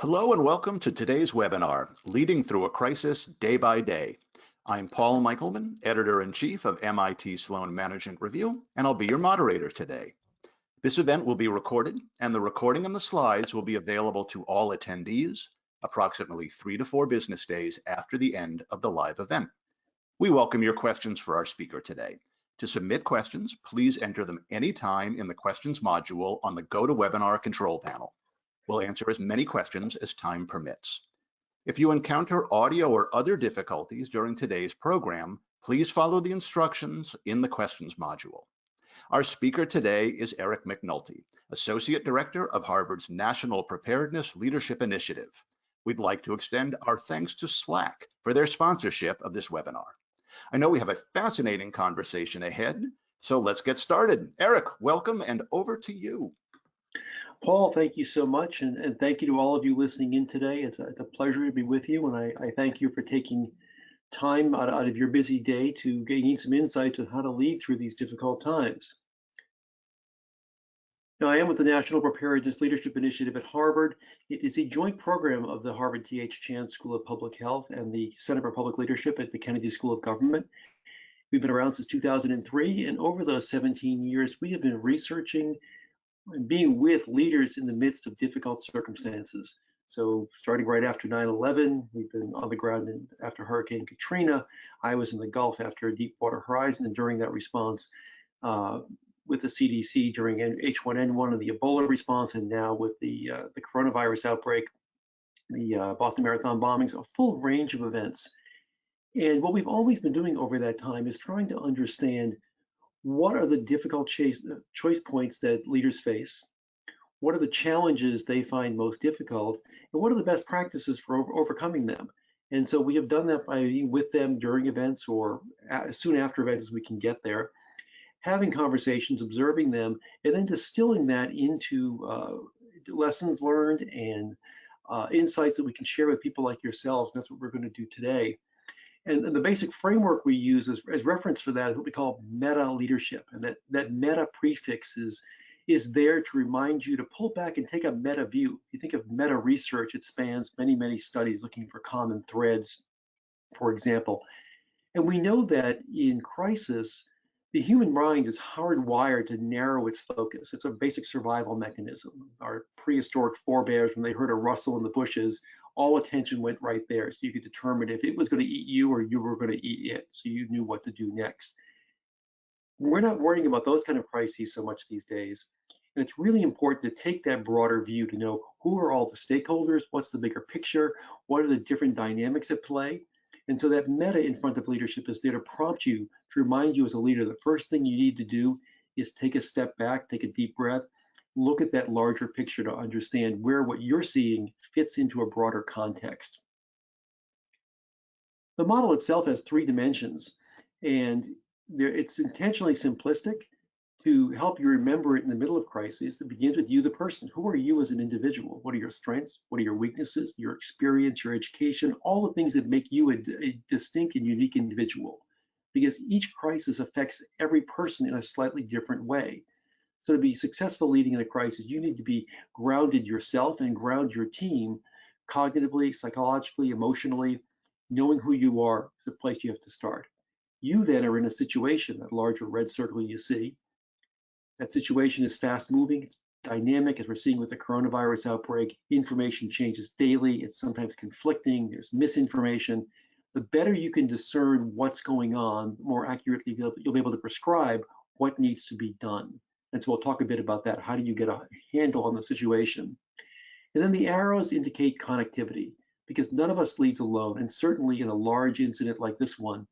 Hello and welcome to today's webinar, Leading Through a Crisis Day by Day. I'm Paul Michelman, Editor-in-Chief of MIT Sloan Management Review, and I'll be your moderator today. This event will be recorded, and the recording and the slides will be available to all attendees approximately 3 to 4 business days after the end of the live event. We welcome your questions for our speaker today. To submit questions, please enter them anytime in the questions module on the GoToWebinar control panel. We'll answer as many questions as time permits. If you encounter audio or other difficulties during today's program, please follow the instructions in the questions module. Our speaker today is Eric McNulty, Associate Director of Harvard's National Preparedness Leadership Initiative. We'd like to extend our thanks to Slack for their sponsorship of this webinar. I know we have a fascinating conversation ahead, so let's get started. Eric, welcome, and over to you. Paul, thank you so much, and thank you to all of you listening in today. It's a pleasure to be with you, and I thank you for taking time out of your busy day to gain some insights on how to lead through these difficult times. Now, I am with the National Preparedness Leadership Initiative at Harvard. It is a joint program of the Harvard T.H. Chan School of Public Health and the Center for Public Leadership at the Kennedy School of Government. We've been around since 2003, and over those 17 years, we have been researching and being with leaders in the midst of difficult circumstances. So starting right after 9/11, we've been on the ground after Hurricane Katrina. I was in the Gulf after Deepwater Horizon, and during that response with the CDC during H1N1 and the Ebola response, and now with the coronavirus outbreak, the Boston Marathon bombings, a full range of events. And what we've always been doing over that time is trying to understand what are the difficult choice points that leaders face? What are the challenges they find most difficult? And what are the best practices for overcoming them? And so we have done that by being with them during events or soon after events as we can get there, having conversations, observing them, and then distilling that into lessons learned and insights that we can share with people like yourselves. And that's what we're going to do today. And the basic framework we use as reference for that is what we call meta leadership. And that meta prefix is there to remind you to pull back and take a meta view. If you think of meta research, it spans many, many studies looking for common threads, for example. And we know that in crisis, the human mind is hardwired to narrow its focus. It's a basic survival mechanism. Our prehistoric forebears, when they heard a rustle in the bushes, all attention went right there. So you could determine if it was going to eat you or you were going to eat it. So you knew what to do next. We're not worrying about those kind of crises so much these days. And it's really important to take that broader view to know who are all the stakeholders, what's the bigger picture, what are the different dynamics at play. And so that meta in front of leadership is there to prompt you, to remind you as a leader, the first thing you need to do is take a step back, take a deep breath, look at that larger picture to understand where what you're seeing fits into a broader context. The model itself has 3 dimensions, and it's intentionally simplistic to help you remember it in the middle of crises. That begins with you, the person. Who are you as an individual? What are your strengths? What are your weaknesses? Your experience, your education, all the things that make you a distinct and unique individual. Because each crisis affects every person in a slightly different way. So to be successful leading in a crisis, you need to be grounded yourself and ground your team cognitively, psychologically, emotionally. Knowing who you are is the place you have to start. You then are in a situation, that larger red circle you see. That situation is fast moving, it's dynamic, as we're seeing with the coronavirus outbreak. Information changes daily, it's sometimes conflicting, there's misinformation. The better you can discern what's going on, the more accurately you'll be able to prescribe what needs to be done. And so we'll talk a bit about that. How do you get a handle on the situation? And then the arrows indicate connectivity, because none of us leads alone. And certainly in a large incident like this one,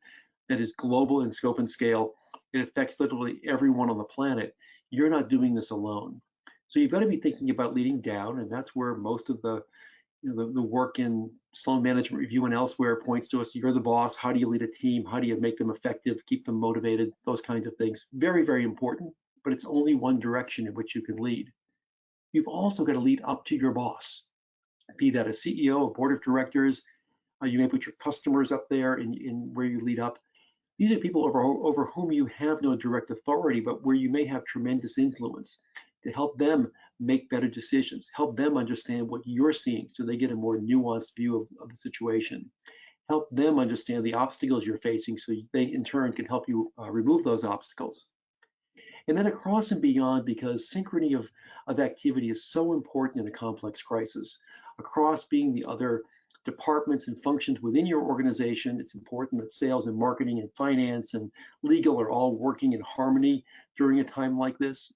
that is global in scope and scale, it affects literally everyone on the planet. You're not doing this alone. So you've got to be thinking about leading down, and that's where most of the work in Sloan Management Review and elsewhere points to us. You're the boss. How do you lead a team? How do you make them effective, keep them motivated? Those kinds of things. Very, very important, but it's only one direction in which you can lead. You've also got to lead up to your boss, be that a CEO, a board of directors. You may put your customers up there in where you lead up. These are people over whom you have no direct authority, but where you may have tremendous influence to help them make better decisions. Help them understand what you're seeing so they get a more nuanced view of the situation. Help them understand the obstacles you're facing so they in turn can help you remove those obstacles. And then across and beyond, because synchrony of activity is so important in a complex crisis. Across being the other departments and functions within your organization, it's important that sales and marketing and finance and legal are all working in harmony during a time like this,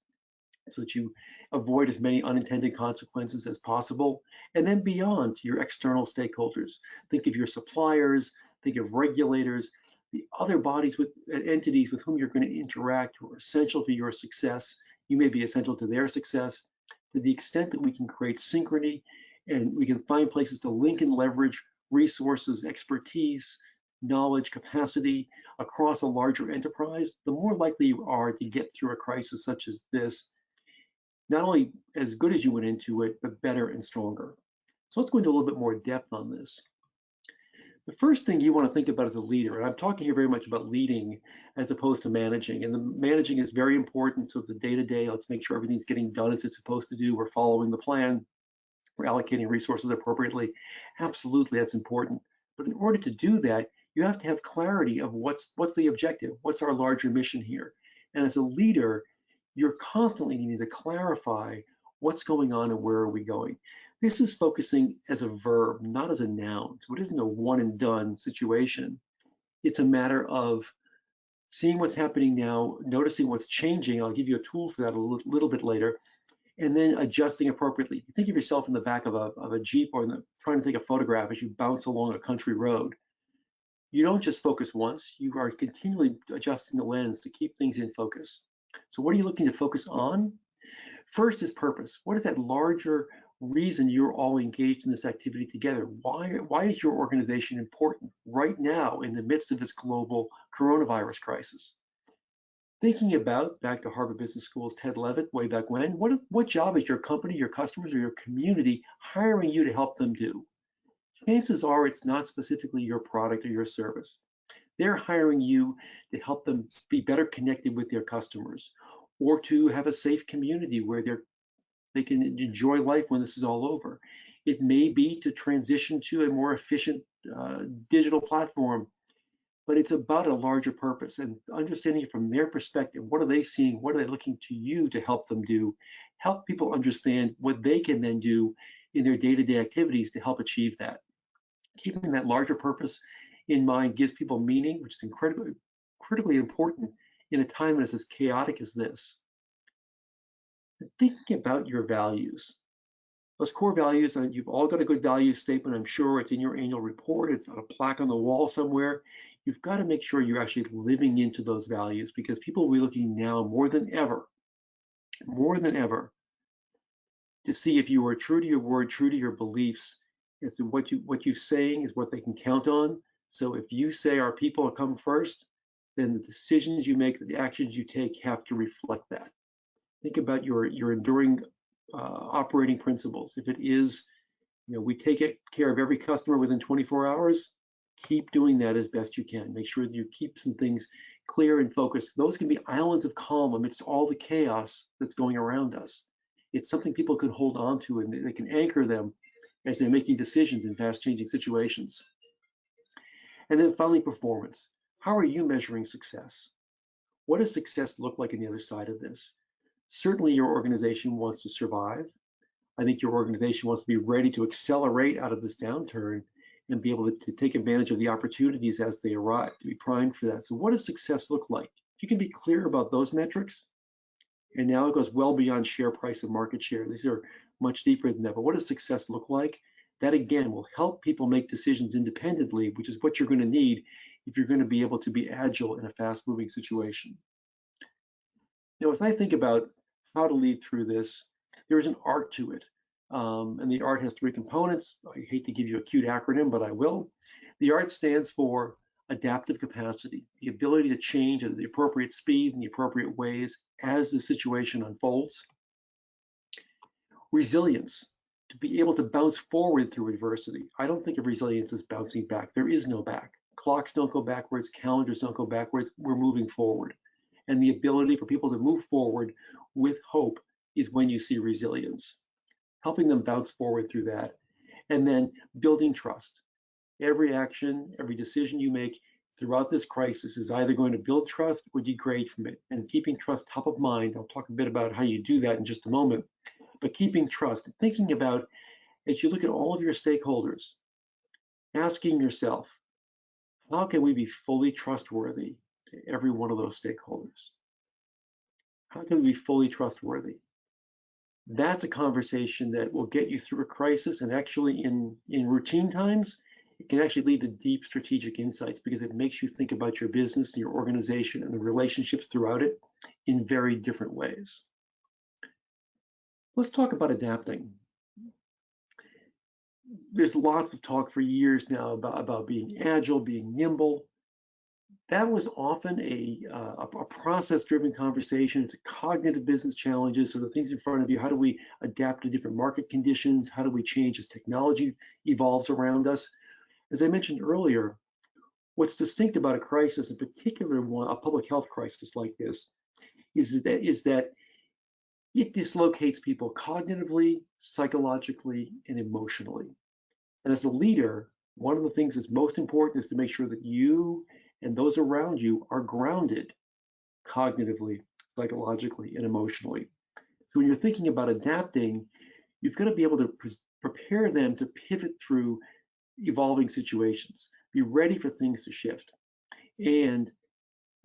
so that you avoid as many unintended consequences as possible. And then beyond, to your external stakeholders. Think of your suppliers, think of regulators, the other bodies with entities with whom you're going to interact who are essential for your success. You may be essential to their success. To the extent that we can create synchrony and we can find places to link and leverage resources, expertise, knowledge, capacity across a larger enterprise, the more likely you are to get through a crisis such as this, not only as good as you went into it, but better and stronger. So let's go into a little bit more depth on this. The first thing you want to think about as a leader, and I'm talking here very much about leading as opposed to managing, and the managing is very important. So the day-to-day, let's make sure everything's getting done as it's supposed to do. We're following the plan. We're allocating resources appropriately. Absolutely, that's important. But in order to do that, you have to have clarity of what's the objective, what's our larger mission here. And as a leader, you're constantly needing to clarify what's going on and where are we going. This is focusing as a verb, not as a noun. So it isn't a one and done situation. It's a matter of seeing what's happening now, noticing what's changing. I'll give you a tool for that a little bit later, and then adjusting appropriately. You think of yourself in the back of a Jeep or trying to take a photograph as you bounce along a country road. You don't just focus once, you are continually adjusting the lens to keep things in focus. So what are you looking to focus on? First is purpose. What is that larger reason you're all engaged in this activity together? Why is your organization important right now in the midst of this global coronavirus crisis? Thinking about, back to Harvard Business School's Ted Levitt way back when, what job is your company, your customers, or your community hiring you to help them do? Chances are it's not specifically your product or your service. They're hiring you to help them be better connected with their customers, or to have a safe community where they can enjoy life when this is all over. It may be to transition to a more efficient digital platform, but it's about a larger purpose and understanding it from their perspective. What are they seeing? What are they looking to you to help them do? Help people understand what they can then do in their day-to-day activities to help achieve that. Keeping that larger purpose in mind gives people meaning, which is critically important in a time that is as chaotic as this. Thinking about your values. Those core values, and you've all got a good value statement, I'm sure it's in your annual report, it's on a plaque on the wall somewhere. You've got to make sure you're actually living into those values, because people will be looking now more than ever, to see if you are true to your word, true to your beliefs, as to what you're saying is what they can count on. So if you say our people come first, then the decisions you make, the actions you take have to reflect that. Think about your enduring operating principles. If it is, we take care of every customer within 24 hours, keep doing that as best you can. Make sure that you keep some things clear and focused. Those can be islands of calm amidst all the chaos that's going around us. It's something people can hold on to, and they can anchor them as they're making decisions in fast-changing situations. And then finally, performance. How are you measuring success? What does success look like on the other side of this? Certainly your organization wants to survive. I think your organization wants to be ready to accelerate out of this downturn and be able to take advantage of the opportunities as they arrive, to be primed for that. So what does success look like? If you can be clear about those metrics, and now it goes well beyond share price and market share. These are much deeper than that. But what does success look like? That again will help people make decisions independently, which is what you're going to need if you're going to be able to be agile in a fast-moving situation. Now, as I think about how to lead through this, there is an art to it. And the art has three components. I hate to give you a cute acronym, but I will. The art stands for adaptive capacity, the ability to change at the appropriate speed and the appropriate ways as the situation unfolds. Resilience, to be able to bounce forward through adversity. I don't think of resilience as bouncing back. There is no back. Clocks don't go backwards, calendars don't go backwards. We're moving forward. And the ability for people to move forward with hope is when you see resilience, helping them bounce forward through that, and then building trust. Every action, every decision you make throughout this crisis is either going to build trust or degrade from it. And keeping trust top of mind, I'll talk a bit about how you do that in just a moment, but keeping trust, thinking about, as you look at all of your stakeholders, asking yourself, how can we be fully trustworthy to every one of those stakeholders? How can we be fully trustworthy? That's a conversation that will get you through a crisis, and actually in routine times, it can actually lead to deep strategic insights because it makes you think about your business and your organization and the relationships throughout it in very different ways. Let's talk about adapting. There's lots of talk for years now about being agile, being nimble. That was often a process-driven conversation. It's a cognitive business challenges, so the things in front of you. How do we adapt to different market conditions? How do we change as technology evolves around us? As I mentioned earlier, what's distinct about a crisis, in particular a public health crisis like this, is that it dislocates people cognitively, psychologically, and emotionally. And as a leader, one of the things that's most important is to make sure that you and those around you are grounded cognitively, psychologically, and emotionally. So when you're thinking about adapting, you've got to be able to prepare them to pivot through evolving situations, be ready for things to shift. And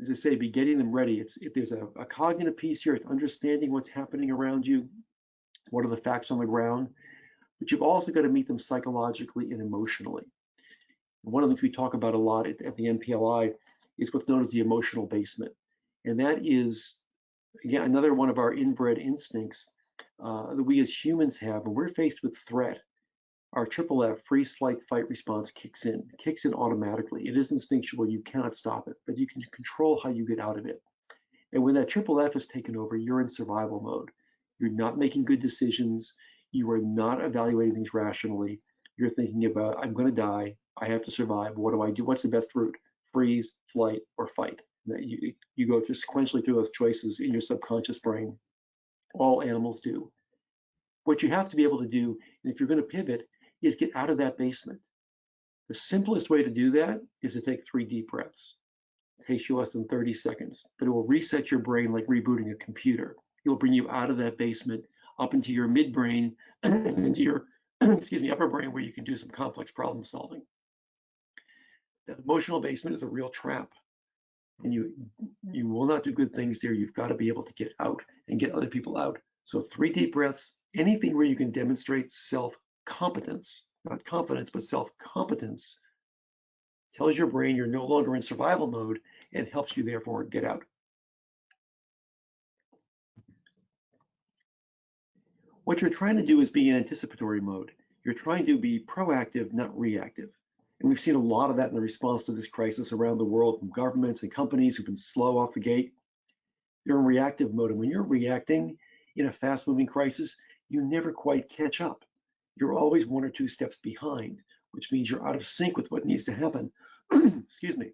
as I say, be getting them ready. If there's a cognitive piece here, it's understanding what's happening around you, what are the facts on the ground, but you've also got to meet them psychologically and emotionally. One of the things we talk about a lot at the NPLI is what's known as the emotional basement. And that is, again, another one of our inbred instincts that we as humans have. When we're faced with threat, our triple F, freeze, flight, fight response kicks in automatically. It is instinctual, you cannot stop it, but you can control how you get out of it. And when that triple F is taken over, you're in survival mode. You're not making good decisions. You are not evaluating things rationally. You're thinking about, I'm going to die. I have to survive. What do I do? What's the best route? Freeze, flight, or fight? You go through sequentially through those choices in your subconscious brain. All animals do. What you have to be able to do, and if you're going to pivot, is get out of that basement. The simplest way to do that is to take 3 deep breaths. It takes you less than 30 seconds, but it will reset your brain like rebooting a computer. It will bring you out of that basement, up into your midbrain, and into your upper brain, where you can do some complex problem solving. That emotional basement is a real trap, and you will not do good things there. You've got to be able to get out and get other people out. So 3 deep breaths, anything where you can demonstrate self-competence, not confidence, but self-competence, tells your brain you're no longer in survival mode and helps you therefore get out. What you're trying to do is be in anticipatory mode. You're trying to be proactive, not reactive. And we've seen a lot of that in the response to this crisis around the world from governments and companies who've been slow off the gate. You're in reactive mode. And when you're reacting in a fast-moving crisis, you never quite catch up. You're always 1 or 2 steps behind, which means you're out of sync with what needs to happen. Excuse me.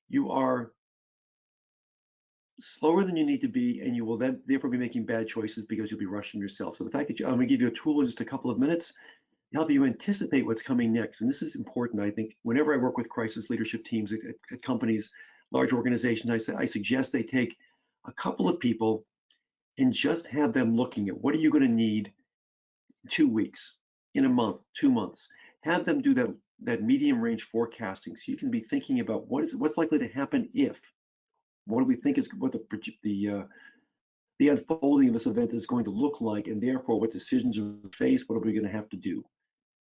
You are slower than you need to be, and you will then therefore be making bad choices because you'll be rushing yourself. So the fact that I'm going to give you a tool in just a couple of minutes to help you anticipate what's coming next. And this is important, I think. Whenever I work with crisis leadership teams at companies, large organizations, I suggest they take a couple of people and just have them looking at what are you going to need in 2 weeks, in a month, 2 months. Have them do that medium range forecasting, so you can be thinking about what's likely to happen if. What do we think is what the unfolding of this event is going to look like, and therefore what decisions are faced, what are we going to have to do?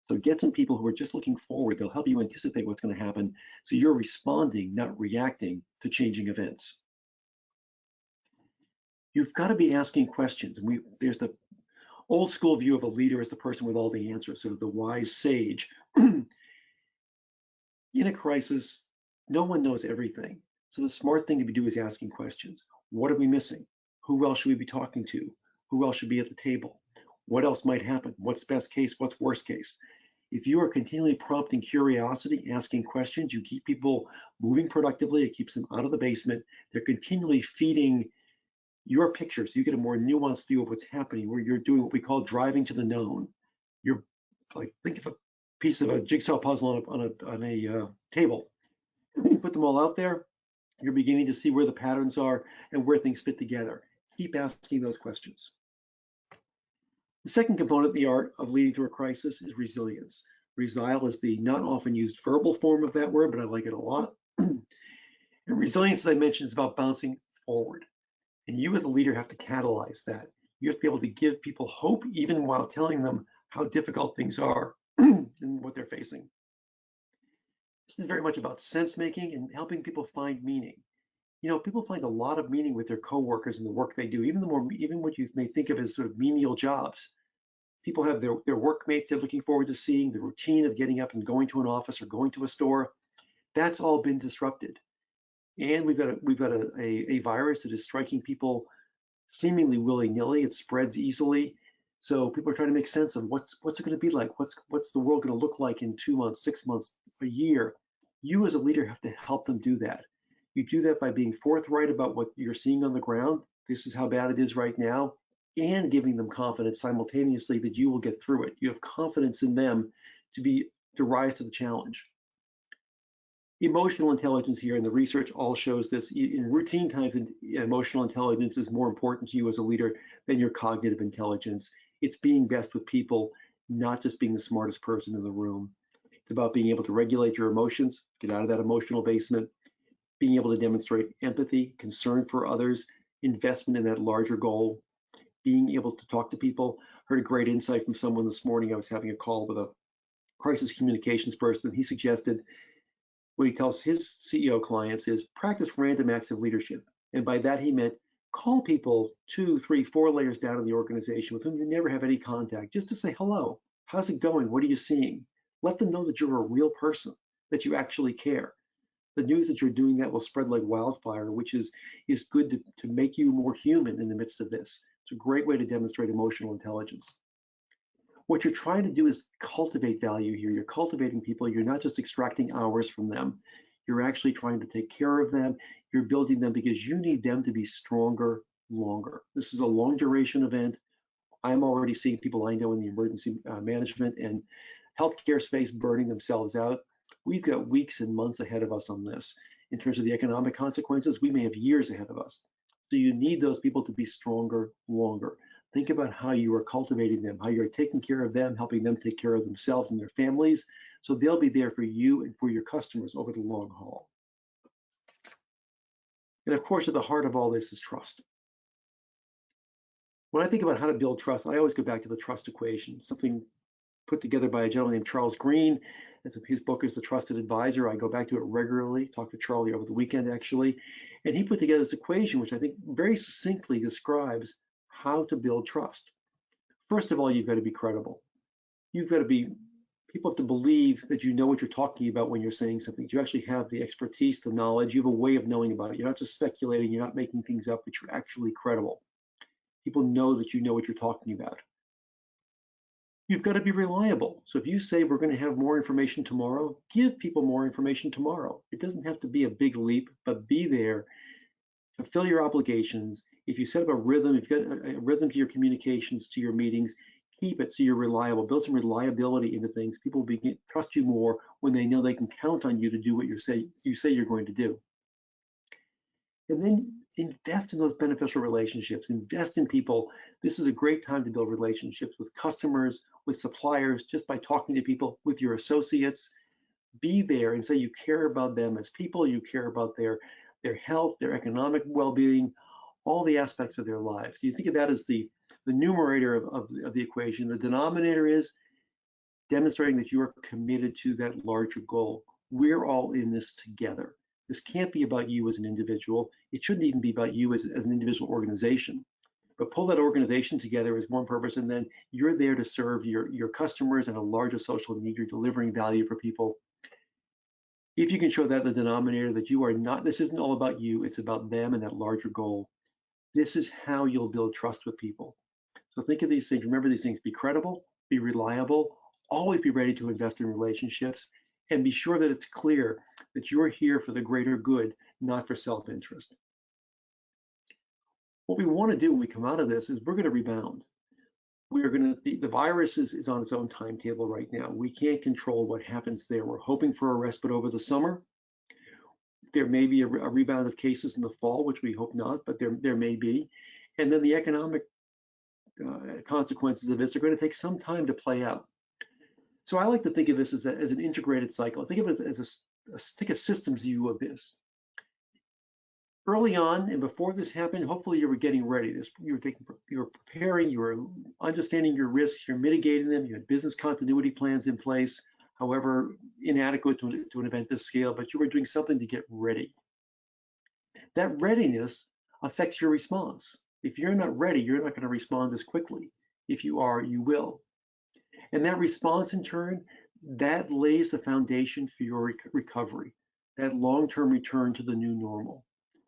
So get some people who are just looking forward. They'll help you anticipate what's going to happen, so you're responding, not reacting to changing events. You've got to be asking questions. There's the old school view of a leader as the person with all the answers, sort of the wise sage. In a crisis, no one knows everything. So the smart thing to do is asking questions. What are we missing? Who else should we be talking to? Who else should be at the table? What else might happen? What's best case? What's worst case? If you are continually prompting curiosity, asking questions, you keep people moving productively. It keeps them out of the basement. They're continually feeding your picture, so you get a more nuanced view of what's happening, where you're doing what we call driving to the known. You're like, think of a piece of a jigsaw puzzle on a table. You put them all out there, you're beginning to see where the patterns are and where things fit together. Keep asking those questions. The second component of the art of leading through a crisis is resilience. Resile is the not often used verbal form of that word, but I like it a lot. And resilience, as I mentioned, is about bouncing forward. And you as a leader have to catalyze that. You have to be able to give people hope even while telling them how difficult things are and what they're facing. This is very much about sense making and helping people find meaning. You know, people find a lot of meaning with their coworkers and the work they do, even what you may think of as sort of menial jobs. People have their workmates they're looking forward to seeing, the routine of getting up and going to an office or going to a store. That's all been disrupted. And we've got a virus that is striking people seemingly willy-nilly. It spreads easily. So people are trying to make sense of what's it going to be like? What's the world going to look like in 2 months, 6 months, a year? You as a leader have to help them do that. You do that by being forthright about what you're seeing on the ground. This is how bad it is right now, and giving them confidence simultaneously that you will get through it. You have confidence in them to rise to the challenge. Emotional intelligence here, and the research all shows this. In routine times, emotional intelligence is more important to you as a leader than your cognitive intelligence. It's being best with people, not just being the smartest person in the room. It's about being able to regulate your emotions, get out of that emotional basement, being able to demonstrate empathy, concern for others, investment in that larger goal, being able to talk to people. Heard a great insight from someone this morning. I was having a call with a crisis communications person. He suggested what he tells his CEO clients is practice random acts of leadership. And by that, he meant call people 2, 3, 4 layers down in the organization with whom you never have any contact, just to say hello. How's it going? What are you seeing? Let them know that you're a real person, that you actually care. The news that you're doing that will spread like wildfire, which is good to make you more human in the midst of this. It's a great way to demonstrate emotional intelligence. What you're trying to do is cultivate value here. You're cultivating people. You're not just extracting hours from them. You're actually trying to take care of them. You're building them because you need them to be stronger longer. This is a long duration event. I'm already seeing people I know in the emergency management and healthcare space burning themselves out. We've got weeks and months ahead of us on this. In terms of the economic consequences, we may have years ahead of us. So you need those people to be stronger longer. Think about how you are cultivating them, how you're taking care of them, helping them take care of themselves and their families, so they'll be there for you and for your customers over the long haul. And of course, at the heart of all this is trust. When I think about how to build trust, I always go back to the trust equation, something put together by a gentleman named Charles Green. His book is The Trusted Advisor. I go back to it regularly, talked to Charlie over the weekend actually, and he put together this equation, which I think very succinctly describes how to build trust. First of all, you've got to be credible. People have to believe that you know what you're talking about when you're saying something. You actually have the expertise, the knowledge, you have a way of knowing about it. You're not just speculating, you're not making things up, but you're actually credible. People know that you know what you're talking about. You've got to be reliable. So if you say we're going to have more information tomorrow, give people more information tomorrow. It doesn't have to be a big leap, but be there, fulfill your obligations. If you set up a rhythm, if you've got a rhythm to your communications, to your meetings, keep it so you're reliable. Build some reliability into things. People will trust you more when they know they can count on you to do what you say you're going to do. And then invest in those beneficial relationships. Invest in people. This is a great time to build relationships with customers, with suppliers, just by talking to people, with your associates. Be there and say you care about them as people. You care about their health, their economic well-being, all the aspects of their lives. You think of that as the numerator of the equation. The denominator is demonstrating that you are committed to that larger goal. We're all in this together. This can't be about you as an individual. It shouldn't even be about you as an individual organization. But pull that organization together as one purpose, and then you're there to serve your customers and a larger social need. You're delivering value for people. If you can show that the denominator, that you are not, this isn't all about you, it's about them and that larger goal. This is how you'll build trust with people. So think of these things. Remember these things. Be credible, be reliable, always be ready to invest in relationships, and be sure that it's clear that you're here for the greater good, not for self-interest. What we want to do when we come out of this is we're going to rebound. We're going to, the virus is on its own timetable right now. We can't control what happens there. We're hoping for a respite over the summer. There may be a rebound of cases in the fall, which we hope not, but there may be. And then the economic consequences of this are going to take some time to play out. So I like to think of this as an integrated cycle. I think of it as take a systems view of this. Early on and before this happened, hopefully you were getting ready. You were preparing, you were understanding your risks, you're mitigating them, you had business continuity plans in place, however inadequate to an event this scale, but you were doing something to get ready. That readiness affects your response. If you're not ready, you're not going to respond as quickly. If you are, you will. And that response in turn, that lays the foundation for your recovery, that long-term return to the new normal.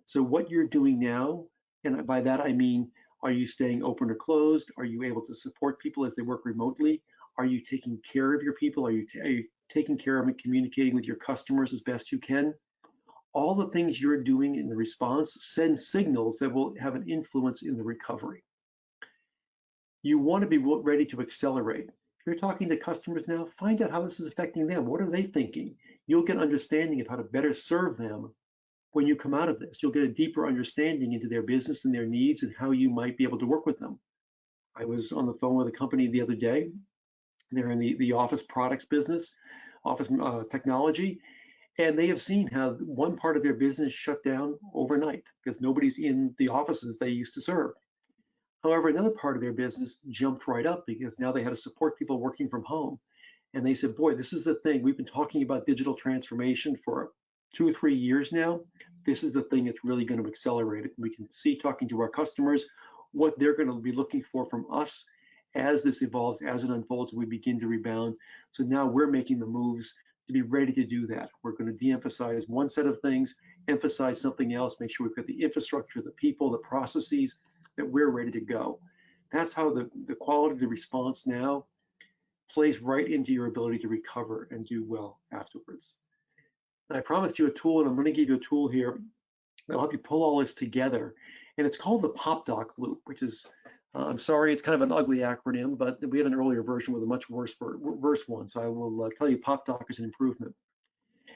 So what you're doing now, and by that I mean, are you staying open or closed? Are you able to support people as they work remotely? Are you taking care of your people? Are you taking care of and communicating with your customers as best you can? All the things you're doing in the response send signals that will have an influence in the recovery. You want to be ready to accelerate. If you're talking to customers now, find out how this is affecting them. What are they thinking? You'll get understanding of how to better serve them when you come out of this. You'll get a deeper understanding into their business and their needs and how you might be able to work with them. I was on the phone with a company the other day. They're in the office products business, office technology, and they have seen how one part of their business shut down overnight because nobody's in the offices they used to serve. However, another part of their business jumped right up because now they had to support people working from home. And they said, boy, this is the thing. We've been talking about digital transformation for 2 or 3 years now. This is the thing that's really going to accelerate it. We can see, talking to our customers, what they're going to be looking for from us as this evolves, as it unfolds, and we begin to rebound. So now we're making the moves to be ready to do that. We're going to de-emphasize one set of things, emphasize something else, make sure we've got the infrastructure, the people, the processes, that we're ready to go. That's how the quality of the response now plays right into your ability to recover and do well afterwards. I promised you a tool, and I'm going to give you a tool here that'll help you pull all this together. And it's called the PopDoc Loop, which is, I'm sorry, it's kind of an ugly acronym, but we had an earlier version with a much worse one. So I will tell you PopDoc is an improvement.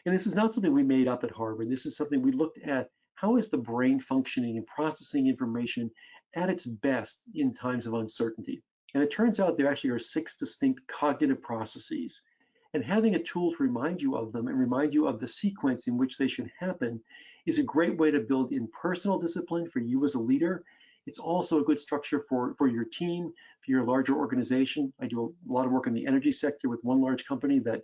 And this is not something we made up at Harvard. This is something we looked at. How is the brain functioning and processing information at its best in times of uncertainty? And it turns out there actually are 6 distinct cognitive processes. And having a tool to remind you of them and remind you of the sequence in which they should happen is a great way to build in personal discipline for you as a leader. It's also a good structure for your team, for your larger organization. I do a lot of work in the energy sector with one large company that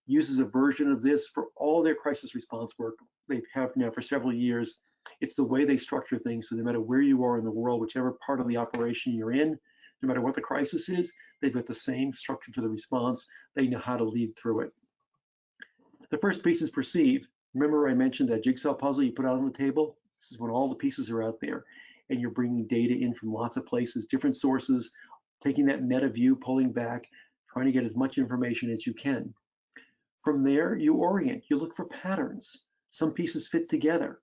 uses a version of this for all their crisis response work. They have now for several years. It's the way they structure things. So no matter where you are in the world, whichever part of the operation you're in, no matter what the crisis is, they've got the same structure to the response. They know how to lead through it. The first piece is perceive. Remember I mentioned that jigsaw puzzle you put out on the table? This is when all the pieces are out there and you're bringing data in from lots of places, different sources, taking that meta view, pulling back, trying to get as much information as you can. From there, you orient, you look for patterns. Some pieces fit together.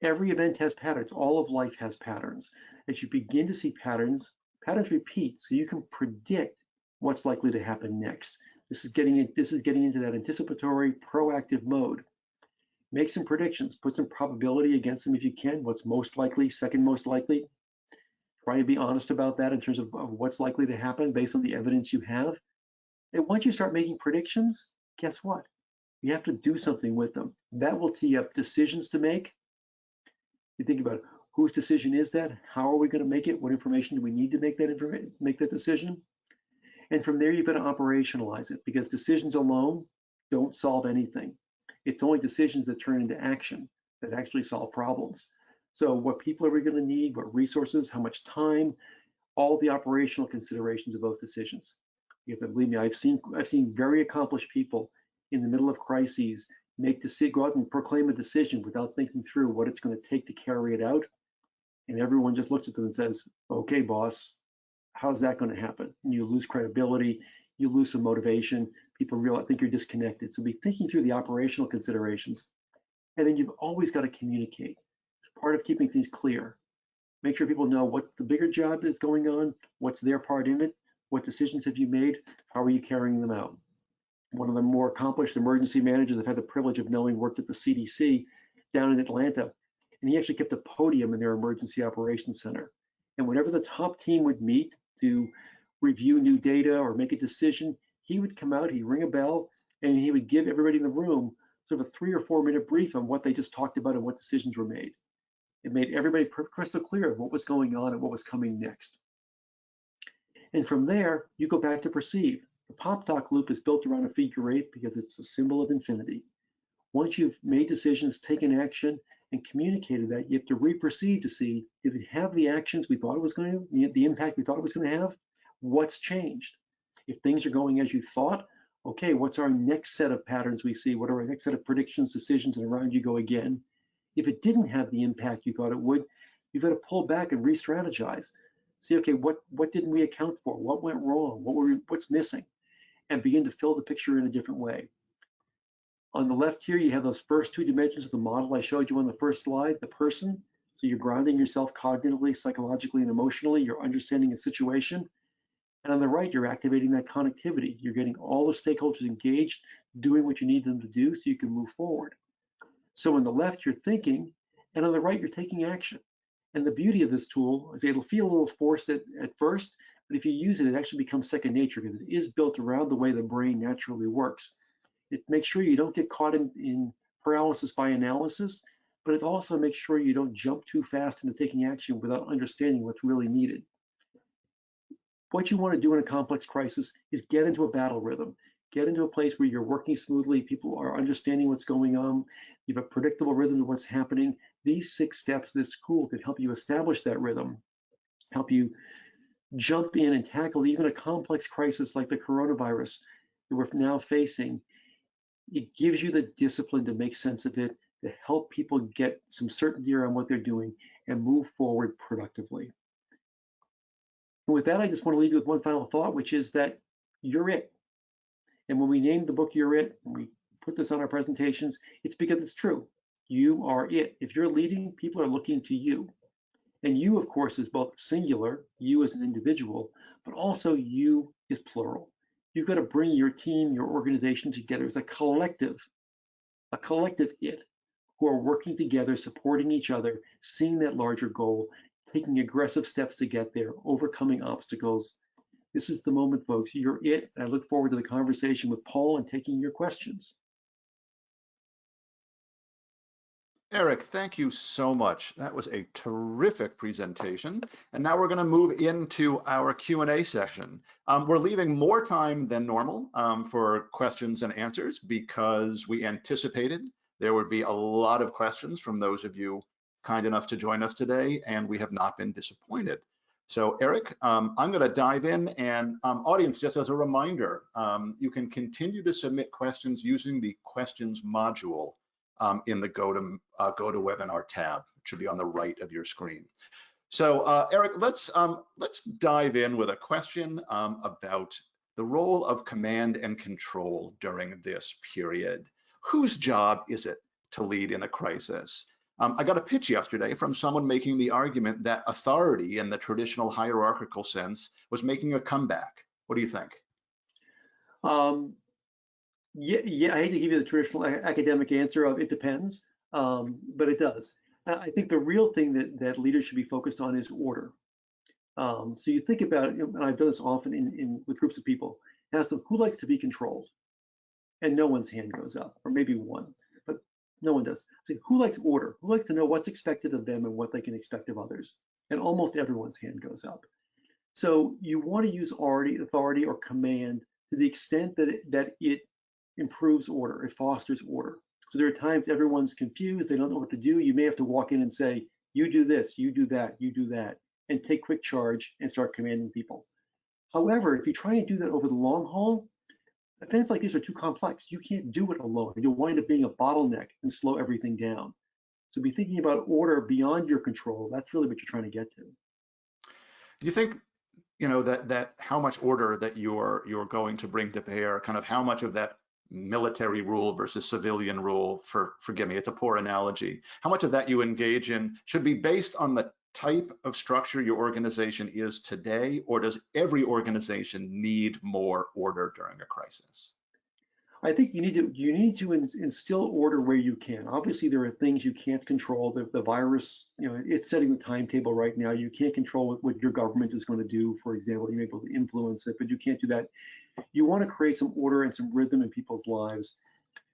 Every event has patterns. All of life has patterns. As you begin to see patterns, patterns repeat, so you can predict what's likely to happen next. This is getting into that anticipatory, proactive mode. Make some predictions, put some probability against them if you can. What's most likely, second most likely. Try and be honest about that in terms of what's likely to happen based on the evidence you have. And once you start making predictions, guess what? You have to do something with them. That will tee up decisions to make. You think about whose decision is that? How are we going to make it? What information do we need to make that decision? And from there, you've got to operationalize it, because decisions alone don't solve anything. It's only decisions that turn into action that actually solve problems. So what people are we going to need? What resources? How much time? All the operational considerations of those decisions. Because believe me, I've seen very accomplished people in the middle of crises go out and proclaim a decision without thinking through what it's going to take to carry it out. And everyone just looks at them and says, okay, boss, how's that going to happen? And you lose credibility, you lose some motivation. People think you're disconnected. So be thinking through the operational considerations. And then you've always got to communicate. It's part of keeping things clear. Make sure people know what the bigger job is going on, what's their part in it, what decisions have you made, how are you carrying them out. One of the more accomplished emergency managers I've had the privilege of knowing worked at the CDC down in Atlanta, and he actually kept a podium in their emergency operations center. And whenever the top team would meet to review new data or make a decision, he would come out, he'd ring a bell, and he would give everybody in the room sort of a 3 or 4 minute brief on what they just talked about and what decisions were made. It made everybody crystal clear of what was going on and what was coming next. And from there, you go back to perceive. The PopDoc loop is built around a figure 8 because it's a symbol of infinity. Once you've made decisions, taken action, and communicated that, you have to re-perceive to see, did it have the actions we thought it was going to, the impact we thought it was going to have? What's changed? If things are going as you thought, okay, what's our next set of patterns we see? What are our next set of predictions, decisions, and around you go again? If it didn't have the impact you thought it would, you've got to pull back and re-strategize. See, okay, what didn't we account for? What went wrong? What's missing? And begin to fill the picture in a different way. On the left here, you have those first 2 dimensions of the model I showed you on the first slide, the person. So you're grounding yourself cognitively, psychologically, and emotionally. You're understanding a situation. And on the right, you're activating that connectivity. You're getting all the stakeholders engaged, doing what you need them to do so you can move forward. So on the left, you're thinking, and on the right, you're taking action. And the beauty of this tool is it'll feel a little forced at first, but if you use it, it actually becomes second nature because it is built around the way the brain naturally works. It makes sure you don't get caught in paralysis by analysis, but it also makes sure you don't jump too fast into taking action without understanding what's really needed. What you want to do in a complex crisis is get into a battle rhythm. Get into a place where you're working smoothly, people are understanding what's going on, you have a predictable rhythm of what's happening. These 6 steps, this tool could help you establish that rhythm, help you jump in and tackle even a complex crisis like the coronavirus that we're now facing. It gives you the discipline to make sense of it, to help people get some certainty around what they're doing and move forward productively. And with that, I just want to leave you with one final thought, which is that you're it. And when we named the book Youre It, and we put this on our presentations, it's because it's true. You are it. If you're leading, people are looking to you. And you, of course, is both singular, you as an individual, but also you is plural. You've got to bring your team, your organization together as a collective it, who are working together, supporting each other, seeing that larger goal, taking aggressive steps to get there, overcoming obstacles. This is the moment, folks. You're it. I look forward to the conversation with Paul and taking your questions. Eric, thank you so much. That was a terrific presentation. And now we're going to move into our Q&A session. We're leaving more time than normal for questions and answers because we anticipated there would be a lot of questions from those of you kind enough to join us today, and we have not been disappointed. So Eric, I'm going to dive in, and audience, just as a reminder, you can continue to submit questions using the questions module in the Go to Webinar tab. It should be on the right of your screen. So Eric, let's dive in with a question about the role of command and control during this period. Whose job is it to lead in a crisis? I got a pitch yesterday from someone making the argument that authority in the traditional hierarchical sense was making a comeback. What do you think? Yeah, I hate to give you the traditional academic answer of it depends, but it does. I think the real thing that leaders should be focused on is order. So you think about it, and I've done this often with groups of people, ask them who likes to be controlled, and no one's hand goes up, or maybe one, but no one does. Say, who likes order? Who likes to know what's expected of them and what they can expect of others? And almost everyone's hand goes up. So you want to use authority or command to the extent that it improves order, it fosters order. So there are times everyone's confused, they don't know what to do. You may have to walk in and say, you do this, you do that, and take quick charge and start commanding people. However, if you try and do that over the long haul, events like these are too complex. You can't do it alone. You'll wind up being a bottleneck and slow everything down. So be thinking about order beyond your control. That's really what you're trying to get to. Do you think, that how much order that you're going to bring to bear, kind of how much of that military rule versus civilian rule, forgive me, it's a poor analogy, how much of that you engage in should be based on the type of structure your organization is today, or does every organization need more order during a crisis? I think you need to instill order where you can. Obviously, there are things you can't control. The virus, it's setting the timetable right now. You can't control what your government is going to do. For example, you're able to influence it, but you can't do that. You want to create some order and some rhythm in people's lives.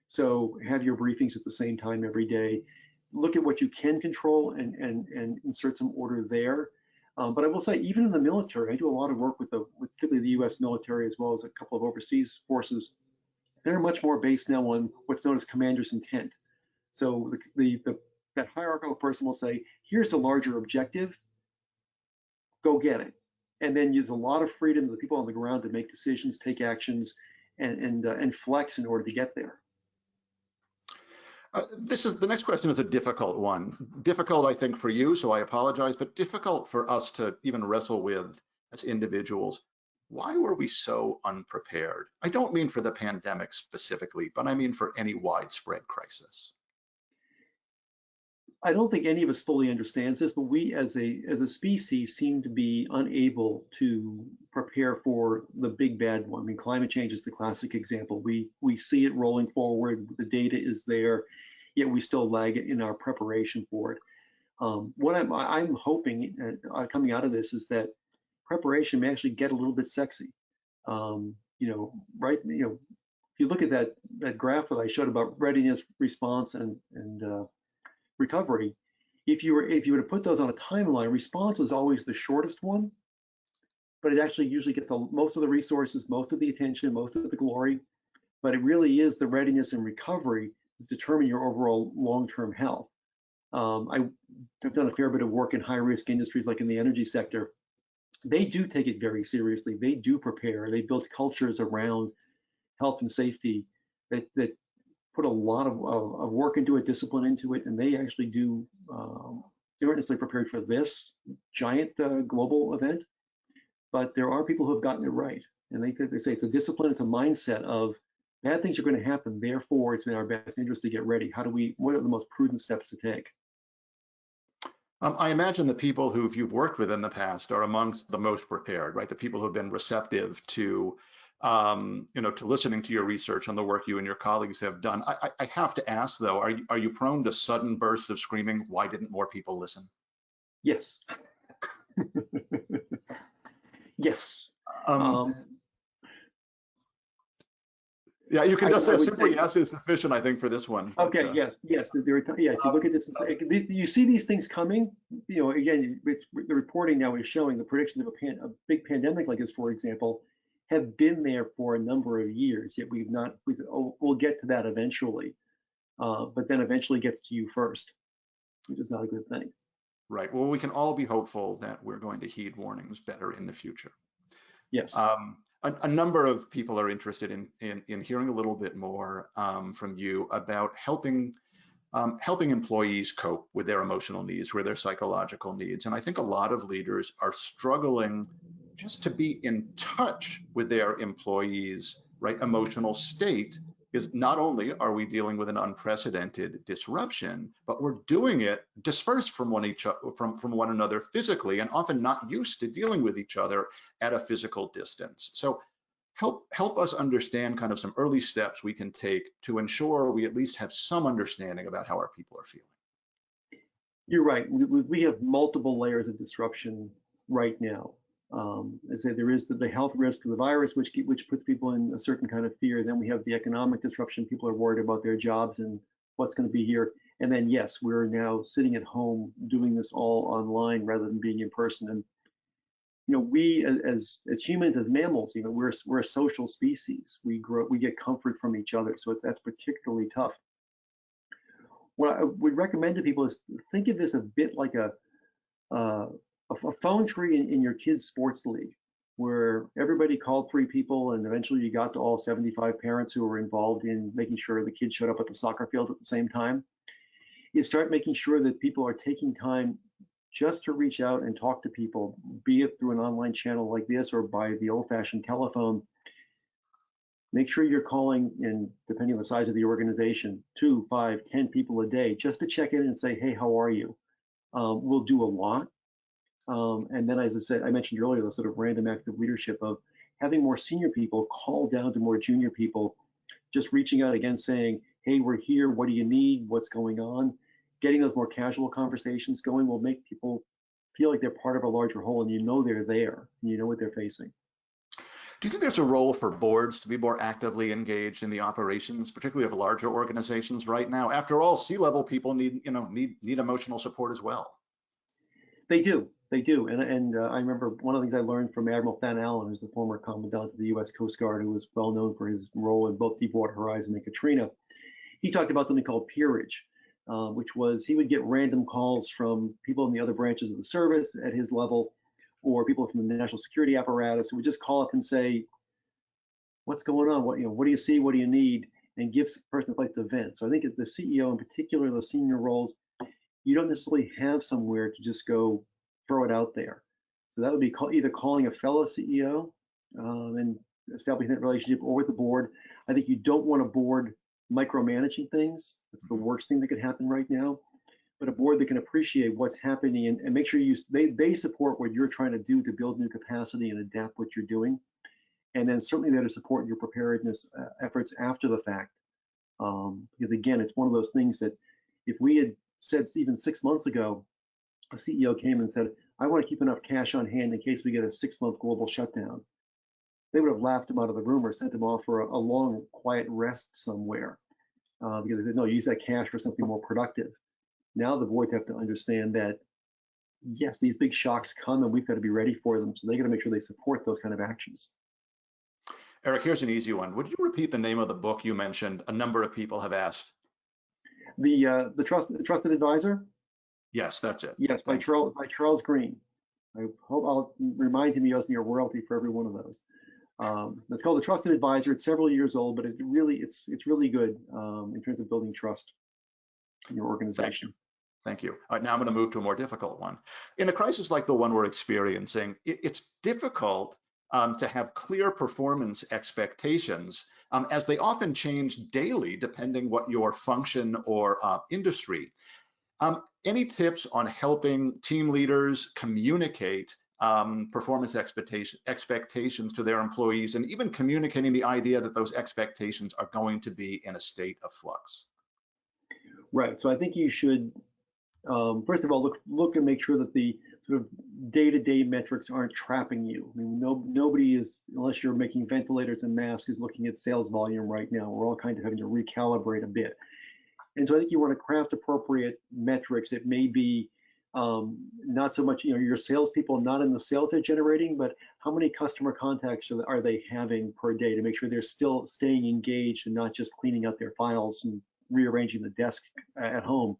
So have your briefings at the same time every day. Look at what you can control and insert some order there. But I will say, even in the military, I do a lot of work with particularly the U.S. military as well as a couple of overseas forces. They're much more based now on what's known as commander's intent. So that hierarchical person will say, here's the larger objective, go get it. And then use a lot of freedom to the people on the ground to make decisions, take actions, and flex in order to get there. The next question is a difficult one. Difficult, I think, for you, so I apologize, but difficult for us to even wrestle with as individuals. Why were we so unprepared? I don't mean for the pandemic specifically, but I mean for any widespread crisis. I don't think any of us fully understands this, but we as a species seem to be unable to prepare for the big bad one. I mean, climate change is the classic example. We see it rolling forward, the data is there, yet we still lag in our preparation for it. What I'm hoping coming out of this is that preparation may actually get a little bit sexy. If you look at that graph that I showed about readiness, response, and recovery, if you were to put those on a timeline, response is always the shortest one, but it actually usually gets most of the resources, most of the attention, most of the glory. But it really is the readiness and recovery that determine your overall long-term health. I've done a fair bit of work in high-risk industries like in the energy sector. They do take it very seriously. They do prepare. They build cultures around health and safety that put a lot of work into it, discipline into it, and they actually do. They weren't necessarily prepared for this giant global event, but there are people who have gotten it right. And they say it's a discipline, it's a mindset of bad things are going to happen. Therefore, it's in our best interest to get ready. What are the most prudent steps to take? I imagine the people who you've worked with in the past are amongst the most prepared, right? The people who've been receptive to, to listening to your research and the work you and your colleagues have done. I have to ask though, are you prone to sudden bursts of screaming? Why didn't more people listen? Yes. Yes. Yeah, you can just say simply yes is sufficient, I think, for this one. Okay, yes. If you look at this, you see these things coming. Again, the reporting now is showing the predictions of a big pandemic like this, for example, have been there for a number of years. Yet we said, oh, we'll get to that eventually, but then eventually gets to you first, which is not a good thing. Right. Well, we can all be hopeful that we're going to heed warnings better in the future. Yes. A number of people are interested in hearing a little bit more from you about helping employees cope with their emotional needs, with their psychological needs. And I think a lot of leaders are struggling just to be in touch with their employees' emotional state, because not only are we dealing with an unprecedented disruption, but we're doing it dispersed from one another physically, and often not used to dealing with each other at a physical distance. So help us understand kind of some early steps we can take to ensure we at least have some understanding about how our people are feeling. You're right. We have multiple layers of disruption right now. I say there is the health risk of the virus, which puts people in a certain kind of fear. Then we have the economic disruption. People are worried about their jobs and what's going to be here. And then, yes, we're now sitting at home doing this all online rather than being in person. And we as humans, as mammals, even we're a social species. We get comfort from each other, so that's particularly tough. What I would recommend to people is think of this a bit like a phone tree in your kids' sports league, where everybody called 3 people, and eventually you got to all 75 parents who were involved in making sure the kids showed up at the soccer field at the same time. You start making sure that people are taking time just to reach out and talk to people, be it through an online channel like this or by the old-fashioned telephone. Make sure you're calling, and depending on the size of the organization, 2, 5, 10 people a day just to check in and say, hey, how are you? We'll do a lot. And then, as I said, I mentioned earlier, the sort of random acts of leadership of having more senior people call down to more junior people, just reaching out again, saying, hey, we're here, what do you need, what's going on? Getting those more casual conversations going will make people feel like they're part of a larger whole, and you know they're there, and you know what they're facing. Do you think there's a role for boards to be more actively engaged in the operations, particularly of larger organizations right now? After all, C-level people need, need emotional support as well. They do, and I remember one of the things I learned from Admiral Van Allen, who's the former commandant of the U.S. Coast Guard, who was well known for his role in both Deepwater Horizon and Katrina. He talked about something called peerage, which was he would get random calls from people in the other branches of the service at his level, or people from the national security apparatus who would just call up and say, what's going on? What do you see? What do you need? And gives the person a place to vent. So I think the CEO in particular, the senior roles, you don't necessarily have somewhere to just go throw it out there. So that would be either calling a fellow CEO and establishing that relationship, or with the board. I think you don't want a board micromanaging things. That's the worst thing that could happen right now. But a board that can appreciate what's happening and make sure they support what you're trying to do to build new capacity and adapt what you're doing. And then certainly there to support your preparedness efforts after the fact. Because again, it's one of those things that if we had said even 6 months ago, a CEO came and said, I want to keep enough cash on hand in case we get a 6-month global shutdown, they would have laughed him out of the room or sent him off for a long, quiet rest somewhere. Because they said, no, use that cash for something more productive. Now the boards have to understand that, yes, these big shocks come and we've got to be ready for them. So they got to make sure they support those kind of actions. Eric, here's an easy one. Would you repeat the name of the book you mentioned? A number of people have asked. The Trusted Advisor? Yes, that's it. Yes, by Charles Green. I hope I'll remind him he owes me a royalty for every one of those. It's called The Trusted Advisor. It's several years old, but it's really good in terms of building trust in your organization. Thank you. All right, now I'm going to move to a more difficult one. In a crisis like the one we're experiencing, it's difficult to have clear performance expectations, as they often change daily depending what your function or industry. Any tips on helping team leaders communicate performance expectations to their employees, and even communicating the idea that those expectations are going to be in a state of flux? Right. So I think you should, first of all, look and make sure that the sort of day-to-day metrics aren't trapping you. I mean, nobody is, unless you're making ventilators and masks, is looking at sales volume right now. We're all kind of having to recalibrate a bit. And so I think you want to craft appropriate metrics. It may be not so much, your salespeople not in the sales they're generating, but how many customer contacts are they having per day to make sure they're still staying engaged and not just cleaning out their files and rearranging the desk at home.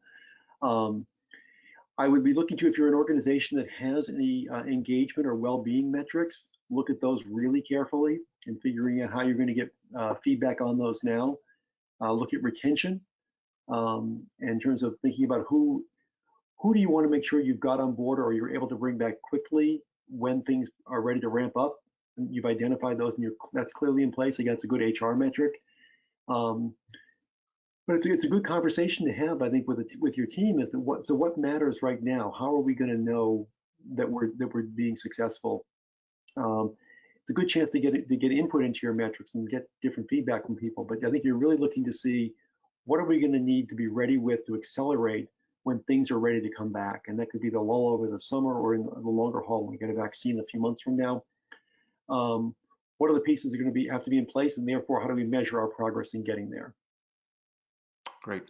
I would be looking to, if you're an organization that has any engagement or well-being metrics, look at those really carefully and figuring out how you're going to get feedback on those now. Look at retention in terms of thinking about who do you want to make sure you've got on board or you're able to bring back quickly when things are ready to ramp up. And you've identified those and that's clearly in place. Again, it's a good HR metric. But it's a good conversation to have, I think, with your team. Is that what matters right now? How are we going to know that we're being successful? It's a good chance to get input into your metrics and get different feedback from people. But I think you're really looking to see what are we going to need to be ready with to accelerate when things are ready to come back, and that could be the lull over the summer or in the longer haul when we get a vaccine a few months from now. What are the pieces that are going to have to be in place, and therefore how do we measure our progress in getting there? Great.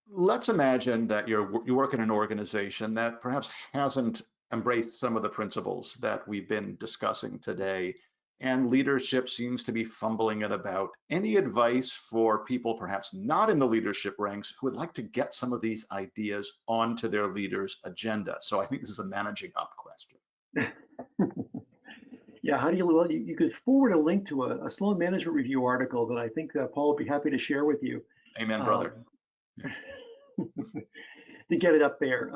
Let's imagine that you work in an organization that perhaps hasn't embraced some of the principles that we've been discussing today, and leadership seems to be fumbling it about. Any advice for people perhaps not in the leadership ranks who would like to get some of these ideas onto their leaders' agenda? So I think this is a managing up question. Yeah, how do you could forward a link to a Sloan Management Review article that I think Paul would be happy to share with you. Amen, brother. To get it up there.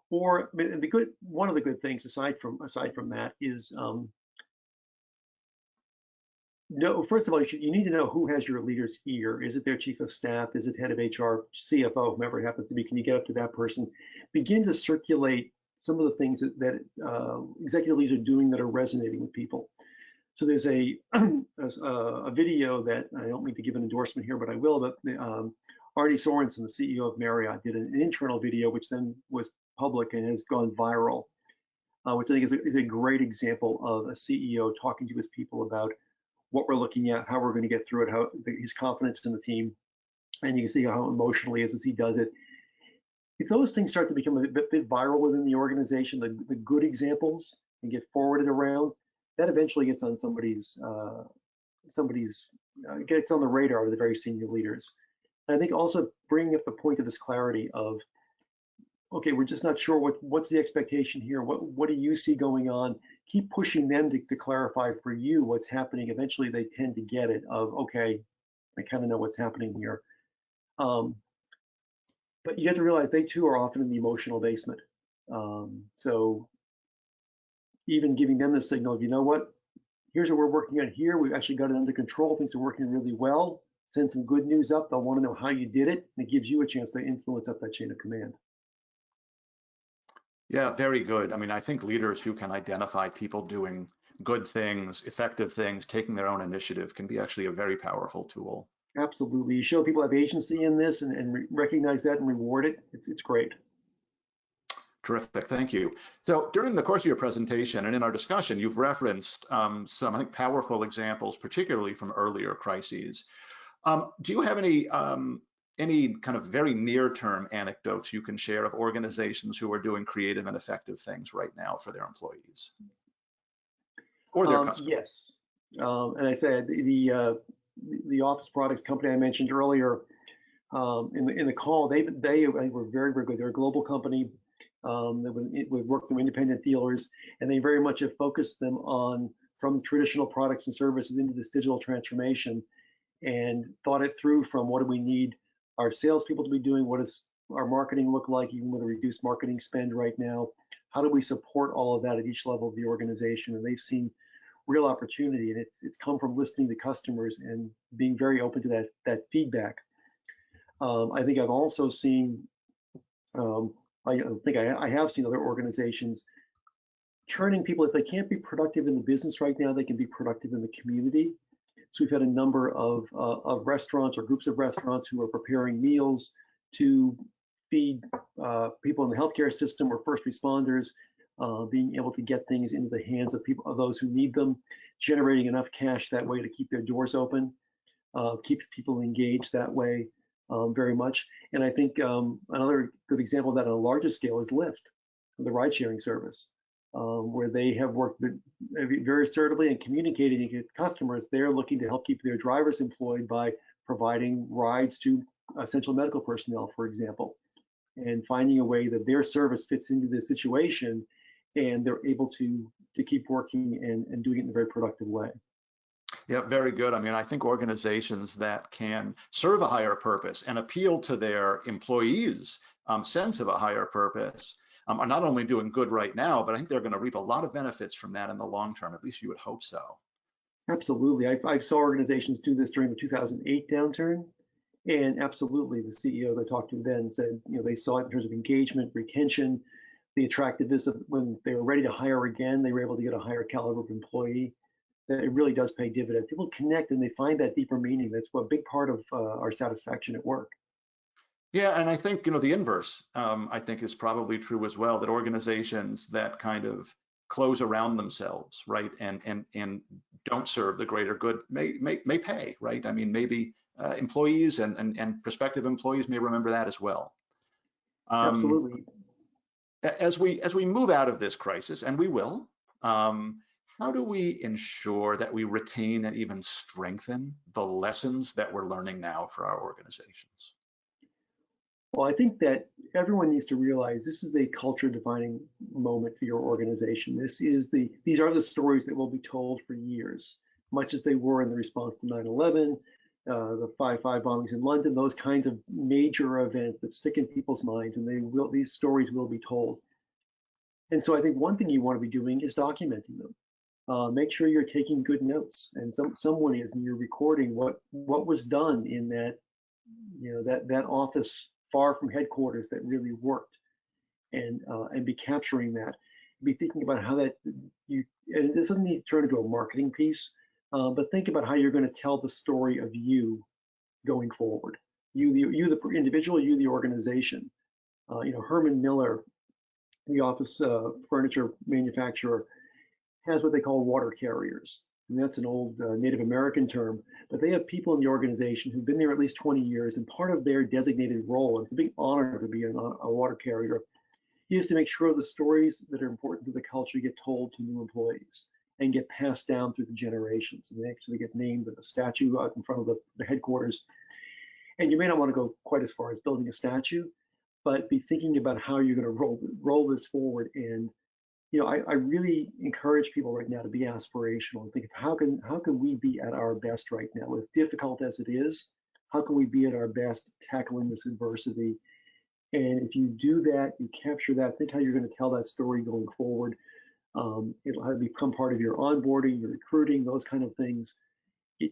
Or I mean, one of the good things aside from that is first of all, you need to know who has your leader's ear. Is it their chief of staff? Is it head of HR, CFO, whomever it happens to be? Can you get up to that person? begin to circulate some of the things that executive leaders are doing that are resonating with people. So there's a video that, I don't mean to give an endorsement here, but I will, but Artie Sorensen, the CEO of Marriott, did an internal video, which then was public and has gone viral, which I think is a great example of a CEO talking to his people about what we're looking at, how we're going to get through it, how his confidence in the team, and you can see how emotional he is as he does it. If those things start to become a bit viral within the organization, the good examples, and get forwarded around, that eventually gets on somebody's gets on the radar of the very senior leaders. And I think also bringing up the point of this clarity of, okay, we're just not sure what's the expectation here. What do you see going on? Keep pushing them to clarify for you what's happening. Eventually, they tend to get it of, okay, I kind of know what's happening here. But you have to realize they too are often in the emotional basement. So even giving them the signal of, you know what, here's what we're working on here. We've actually got it under control. Things are working really well. Send some good news up. They'll want to know how you did it. And it gives you a chance to influence up that chain of command. Yeah, very good. I mean, I think leaders who can identify people doing good things, effective things, taking their own initiative can be actually a very powerful tool. Absolutely. You show people have agency in this and recognize that and reward it. It's great. Terrific, thank you. So during the course of your presentation and in our discussion, you've referenced some, I think, powerful examples, particularly from earlier crises. Do you have any kind of very near-term anecdotes you can share of organizations who are doing creative and effective things right now for their employees or their customers? Yes, and I said the office products company I mentioned earlier in the call, they were very, very good. They're a global company. They would work through independent dealers, and they very much have focused them on from traditional products and services into this digital transformation, and thought it through from what do we need our salespeople to be doing, what does our marketing look like, even with a reduced marketing spend right now, how do we support all of that at each level of the organization, and they've seen real opportunity, and it's come from listening to customers and being very open to that feedback. I think I've also seen, I think I have seen other organizations turning people, if they can't be productive in the business right now, they can be productive in the community. So we've had a number of restaurants or groups of restaurants who are preparing meals to feed people in the healthcare system or first responders, being able to get things into the hands of people, of those who need them, generating enough cash that way to keep their doors open, keeps people engaged that way very much. And I think another good example of that on a larger scale is Lyft, the ride-sharing service, where they have worked very assertively and communicating to customers. They're looking to help keep their drivers employed by providing rides to essential medical personnel, for example, and finding a way that their service fits into the situation, and they're able to keep working and doing it in a very productive way. Yeah, very good. I mean, I think organizations that can serve a higher purpose and appeal to their employees' sense of a higher purpose are not only doing good right now, but I think they're going to reap a lot of benefits from that in the long term. At least you would hope so. Absolutely. I saw organizations do this during the 2008 downturn. And absolutely, the CEOs I talked to then said, they saw it in terms of engagement, retention, the attractiveness of when they were ready to hire again, they were able to get a higher caliber of employee. That it really does pay dividends. People connect and they find that deeper meaning. That's a big part of our satisfaction at work. Yeah, and I think the inverse, I think, is probably true as well. That organizations that kind of close around themselves, right, and don't serve the greater good may pay, right? I mean, maybe employees and prospective employees may remember that as well. Absolutely. As we move out of this crisis, and we will, how do we ensure that we retain and even strengthen the lessons that we're learning now for our organizations? Well, I think that everyone needs to realize this is a culture defining moment for your organization. These are the stories that will be told for years, much as they were in the response to 9/11, the 5/5 bombings in London, those kinds of major events that stick in people's minds, and these stories will be told. And so I think one thing you want to be doing is documenting them. Make sure you're taking good notes, and someone is, and you're recording what was done in that, that office far from headquarters that really worked. and be capturing that. Be thinking about how that and this doesn't need to turn into a marketing piece, but think about how you're going to tell the story of you going forward. You the individual, you the organization. Herman Miller, the office furniture manufacturer, has what they call water carriers. And that's an old Native American term, but they have people in the organization who've been there at least 20 years, and part of their designated role, and it's a big honor to be a water carrier, is to make sure the stories that are important to the culture get told to new employees and get passed down through the generations. And they actually get named with a statue out in front of the headquarters. And you may not want to go quite as far as building a statue, but be thinking about how you're going to roll this forward. And I really encourage people right now to be aspirational and think of how can we be at our best right now, as difficult as it is. How can we be at our best tackling this adversity? And if you do that, you capture that, think how you're going to tell that story going forward. It'll have become part of your onboarding, your recruiting, those kind of things. We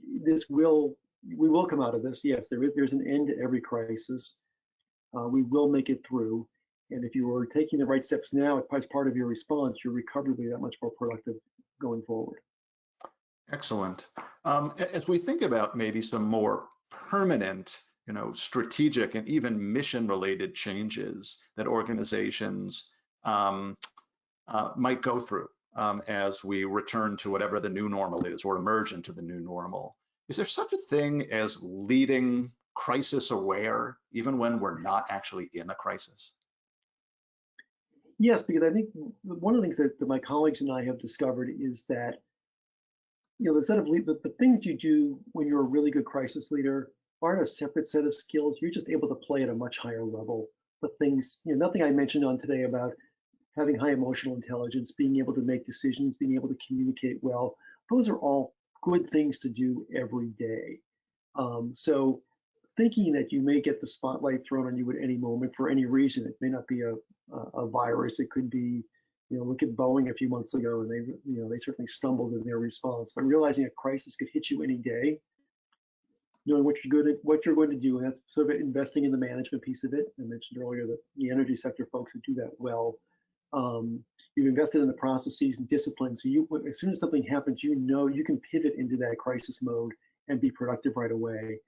will come out of this. Yes, there's an end to every crisis. We will make it through. And if you are taking the right steps now as part of your response, your recovery will be that much more productive going forward. Excellent. As we think about maybe some more permanent, strategic and even mission-related changes that organizations might go through as we return to whatever the new normal is or emerge into the new normal, is there such a thing as leading crisis aware, even when we're not actually in a crisis? Yes, because I think one of the things that my colleagues and I have discovered is that the set of the things you do when you're a really good crisis leader aren't a separate set of skills. You're just able to play at a much higher level. The things, nothing I mentioned on today about having high emotional intelligence, being able to make decisions, being able to communicate well, those are all good things to do every day. So thinking that you may get the spotlight thrown on you at any moment for any reason, it may not be a virus, it could be, look at Boeing a few months ago, and they certainly stumbled in their response. But realizing a crisis could hit you any day, knowing what you're going to do, and that's sort of investing in the management piece of it. I mentioned earlier that the energy sector folks who do that well. You've invested in the processes and discipline, so as soon as something happens, you can pivot into that crisis mode and be productive right away.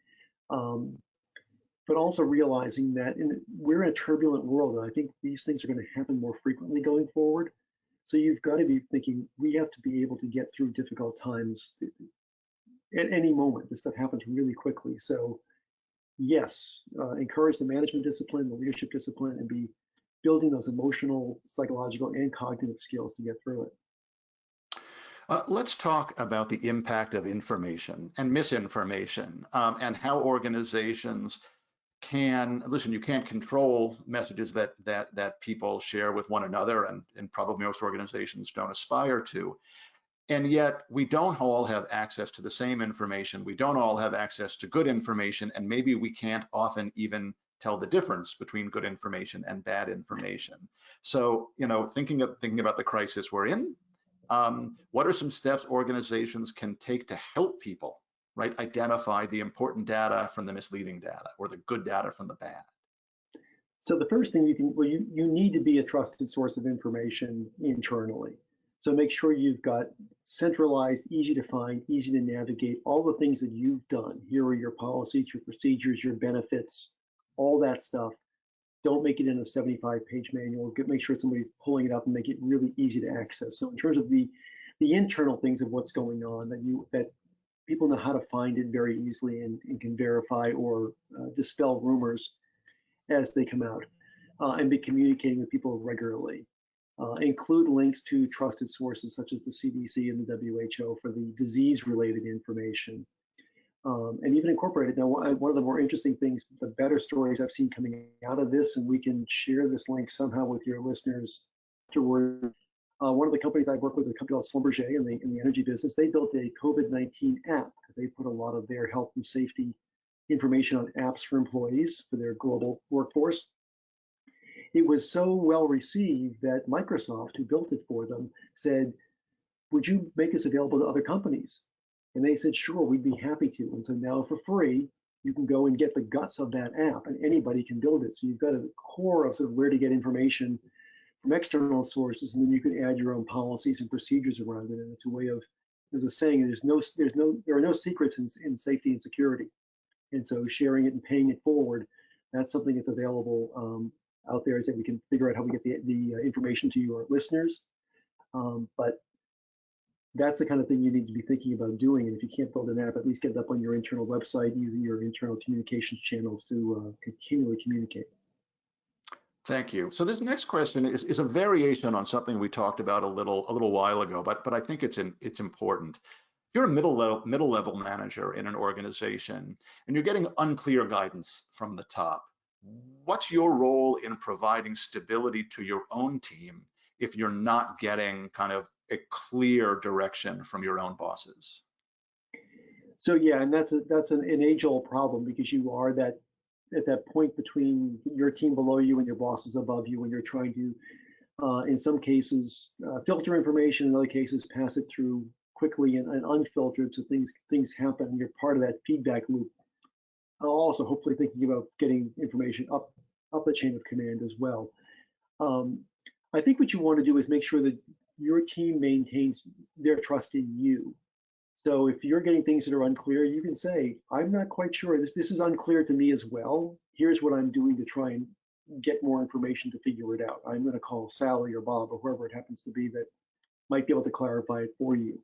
But also realizing that we're in a turbulent world, and I think these things are going to happen more frequently going forward. So you've got to be thinking, we have to be able to get through difficult times at any moment. This stuff happens really quickly. So yes, encourage the management discipline, the leadership discipline, and be building those emotional, psychological, and cognitive skills to get through it. Let's talk about the impact of information and misinformation and how organizations listen, you can't control messages that people share with one another, and probably most organizations don't aspire to. And yet we don't all have access to the same information. We don't all have access to good information, and maybe we can't often even tell the difference between good information and bad information. So, thinking about the crisis we're in, what are some steps organizations can take to help people, right, identify the important data from the misleading data or the good data from the bad? So the first thing you need to be a trusted source of information internally. So make sure you've got centralized, easy to find, easy to navigate, all the things that you've done. Here are your policies, your procedures, your benefits, all that stuff. Don't make it in a 75-page manual. Make sure somebody's pulling it up and make it really easy to access. So in terms of the internal things of what's going on, that people know how to find it very easily and can verify or dispel rumors as they come out, and be communicating with people regularly. Include links to trusted sources such as the CDC and the WHO for the disease-related information. And even incorporate it. Now, one of the more interesting things, the better stories I've seen coming out of this, and we can share this link somehow with your listeners afterward. One of the companies I work with is a company called Schlumberger in the energy business. They built a COVID-19 app because they put a lot of their health and safety information on apps for employees for their global workforce. It was so well received that Microsoft, who built it for them, said, would you make us available to other companies? And they said, sure, we'd be happy to. And so now for free, you can go and get the guts of that app, and anybody can build it. So you've got a core of sort of where to get information from external sources, and then you can add your own policies and procedures around it. And it's a way of, there's a saying, there are no secrets in safety and security. And so sharing it and paying it forward, that's something that's available out there, is that we can figure out how we get the information to your listeners. But that's the kind of thing you need to be thinking about doing. And if you can't build an app, at least get it up on your internal website using your internal communications channels to continually communicate. Thank you. So this next question is a variation on something we talked about a little while ago, but I think it's important. If you're a middle level manager in an organization and you're getting unclear guidance from the top, what's your role in providing stability to your own team if you're not getting kind of a clear direction from your own bosses? So yeah, and that's an age-old problem, because you are at that point between your team below you and your bosses above you, when you're trying to, in some cases, filter information, in other cases, pass it through quickly and unfiltered, so things happen, and you're part of that feedback loop. Also, hopefully thinking about getting information up the chain of command as well. I think what you want to do is make sure that your team maintains their trust in you. So if you're getting things that are unclear, you can say, I'm not quite sure. This is unclear to me as well. Here's what I'm doing to try and get more information to figure it out. I'm going to call Sally or Bob or whoever it happens to be that might be able to clarify it for you.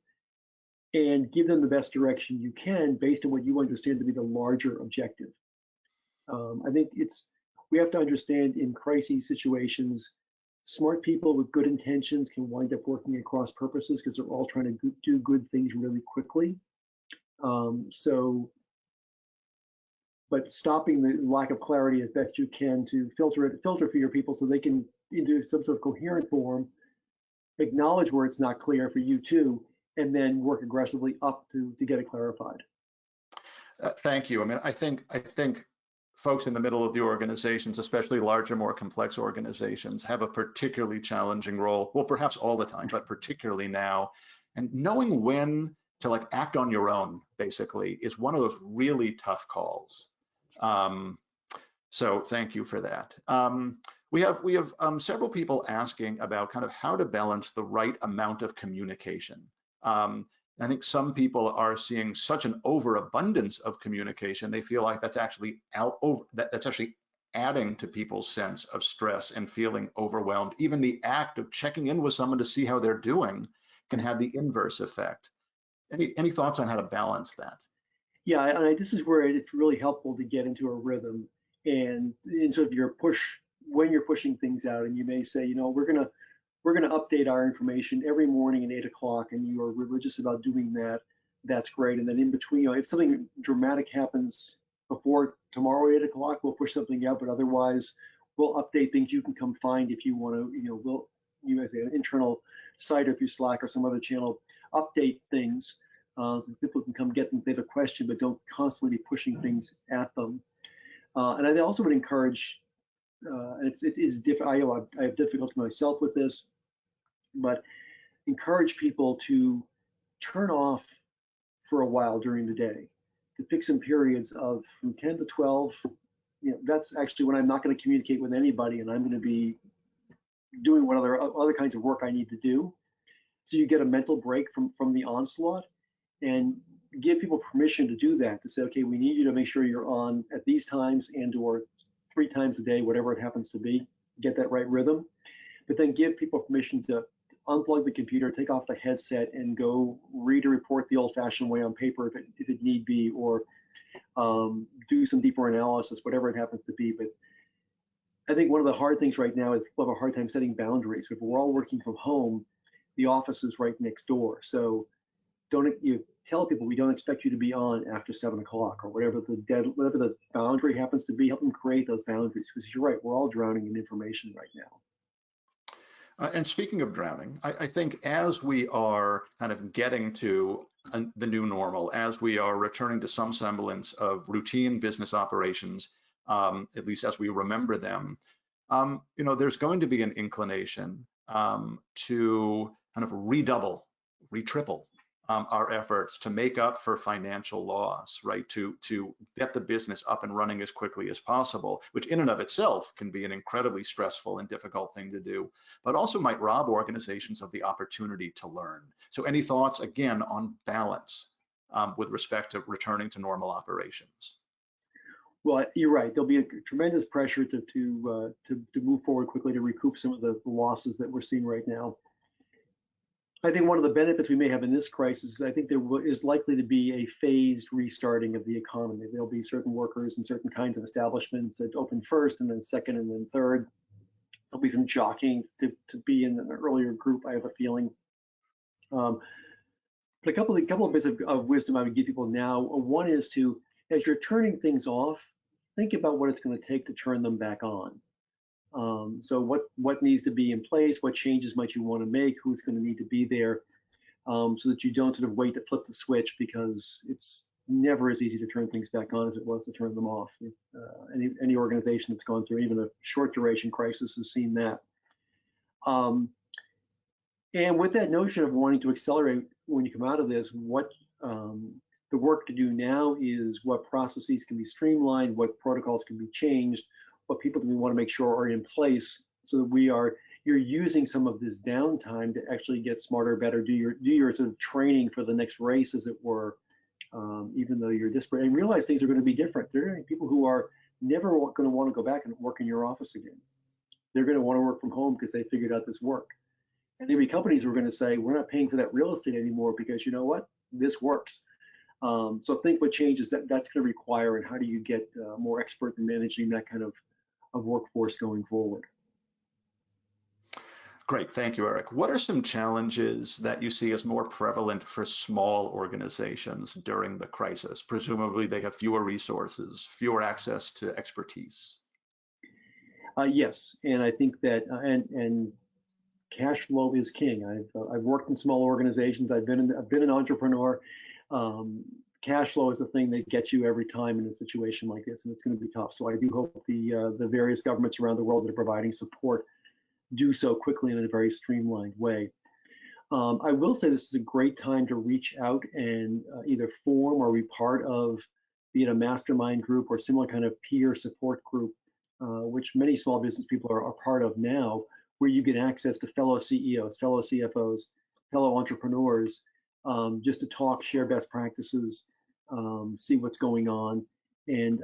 And give them the best direction you can based on what you understand to be the larger objective. I think we have to understand, in crisis situations, smart people with good intentions can wind up working at cross purposes because they're all trying to do good things really quickly. But stopping the lack of clarity as best you can to filter for your people so they can, into some sort of coherent form, acknowledge where it's not clear for you too, and then work aggressively up to get it clarified. Thank you. I mean, I think folks in the middle of the organizations, especially larger, more complex organizations, have a particularly challenging role. Well, perhaps all the time, but particularly now. And knowing when to like act on your own, basically, is one of those really tough calls. So thank you for that. We have several people asking about kind of how to balance the right amount of communication. I think some people are seeing such an overabundance of communication, they feel like that's actually that's actually adding to people's sense of stress and feeling overwhelmed. Even the act of checking in with someone to see how they're doing can have the inverse effect. Any thoughts on how to balance that? Yeah, and this is where it's really helpful to get into a rhythm, and in sort of when you're pushing things out, and you may say, we're gonna update our information every morning at 8 o'clock, and you are religious about doing that. That's great. And then in between, if something dramatic happens before tomorrow at 8 o'clock, we'll push something out. But otherwise, we'll update things you can come find if you want to. You as an internal site or through Slack or some other channel, update things so people can come get them if they have a question, but don't constantly be pushing things at them. And I also would encourage. It is difficult. I have difficulty myself with this, but encourage people to turn off for a while during the day, to pick some periods of from 10 to 12. That's actually when I'm not going to communicate with anybody, and I'm going to be doing what other kinds of work I need to do. So you get a mental break from the onslaught, and give people permission to do that, to say, okay, we need you to make sure you're on at these times and/or 3 times a day, whatever it happens to be, get that right rhythm. But then give people permission to unplug the computer, take off the headset, and go read a report the old-fashioned way on paper if it need be, or do some deeper analysis, whatever it happens to be. But I think one of the hard things right now is people have a hard time setting boundaries. If we're all working from home, the office is right next door. So you tell people, we don't expect you to be on after 7 o'clock, or whatever the boundary happens to be. Help them create those boundaries, because you're right, we're all drowning in information right now. And speaking of drowning, I think as we are kind of getting to the new normal, as we are returning to some semblance of routine business operations, at least as we remember them, there's going to be an inclination to kind of triple our efforts to make up for financial loss, right? To get the business up and running as quickly as possible, which in and of itself can be an incredibly stressful and difficult thing to do, but also might rob organizations of the opportunity to learn. So any thoughts, again, on balance with respect to returning to normal operations? Well, you're right. There'll be a tremendous pressure to move forward quickly to recoup some of the losses that we're seeing right now. I think one of the benefits we may have in this crisis is I think there is likely to be a phased restarting of the economy. There'll be certain workers and certain kinds of establishments that open first and then second and then third. There'll be some jockeying to be in an earlier group, I have a feeling. But a couple of bits of wisdom I would give people now. One is to, as you're turning things off, think about what it's going to take to turn them back on. So what needs to be in place, what changes might you want to make, who's going to need to be there, so that you don't sort of wait to flip the switch, because it's never as easy to turn things back on as it was to turn them off. Any organization that's gone through even a short duration crisis has seen that. And with that notion of wanting to accelerate when you come out of this, what the work to do now is what processes can be streamlined, what protocols can be changed, what people do we want to make sure are in place, so that you're using some of this downtime to actually get smarter, better, do your sort of training for the next race, as it were, even though you're disparate, and realize things are going to be different. There are going to be people who are never going to want to go back and work in your office again. They're going to want to work from home because they figured out this work. And there'll be companies who are going to say, we're not paying for that real estate anymore because, you know what, this works. So think what changes that's going to require, and how do you get more expert in managing that kind of workforce going forward. Great, thank you, Eric. What are some challenges that you see as more prevalent for small organizations during the crisis? Presumably they have fewer resources, fewer access to expertise. Yes, and I think that and cash flow is king. I've worked in small organizations. I've been an entrepreneur. Cash flow is the thing that gets you every time in a situation like this, and it's going to be tough. So I do hope the various governments around the world that are providing support do so quickly and in a very streamlined way. I will say this is a great time to reach out and either form or be part of, be it a mastermind group or similar kind of peer support group, which many small business people are part of now, where you get access to fellow CEOs, fellow CFOs, fellow entrepreneurs, just to talk, share best practices, see what's going on, and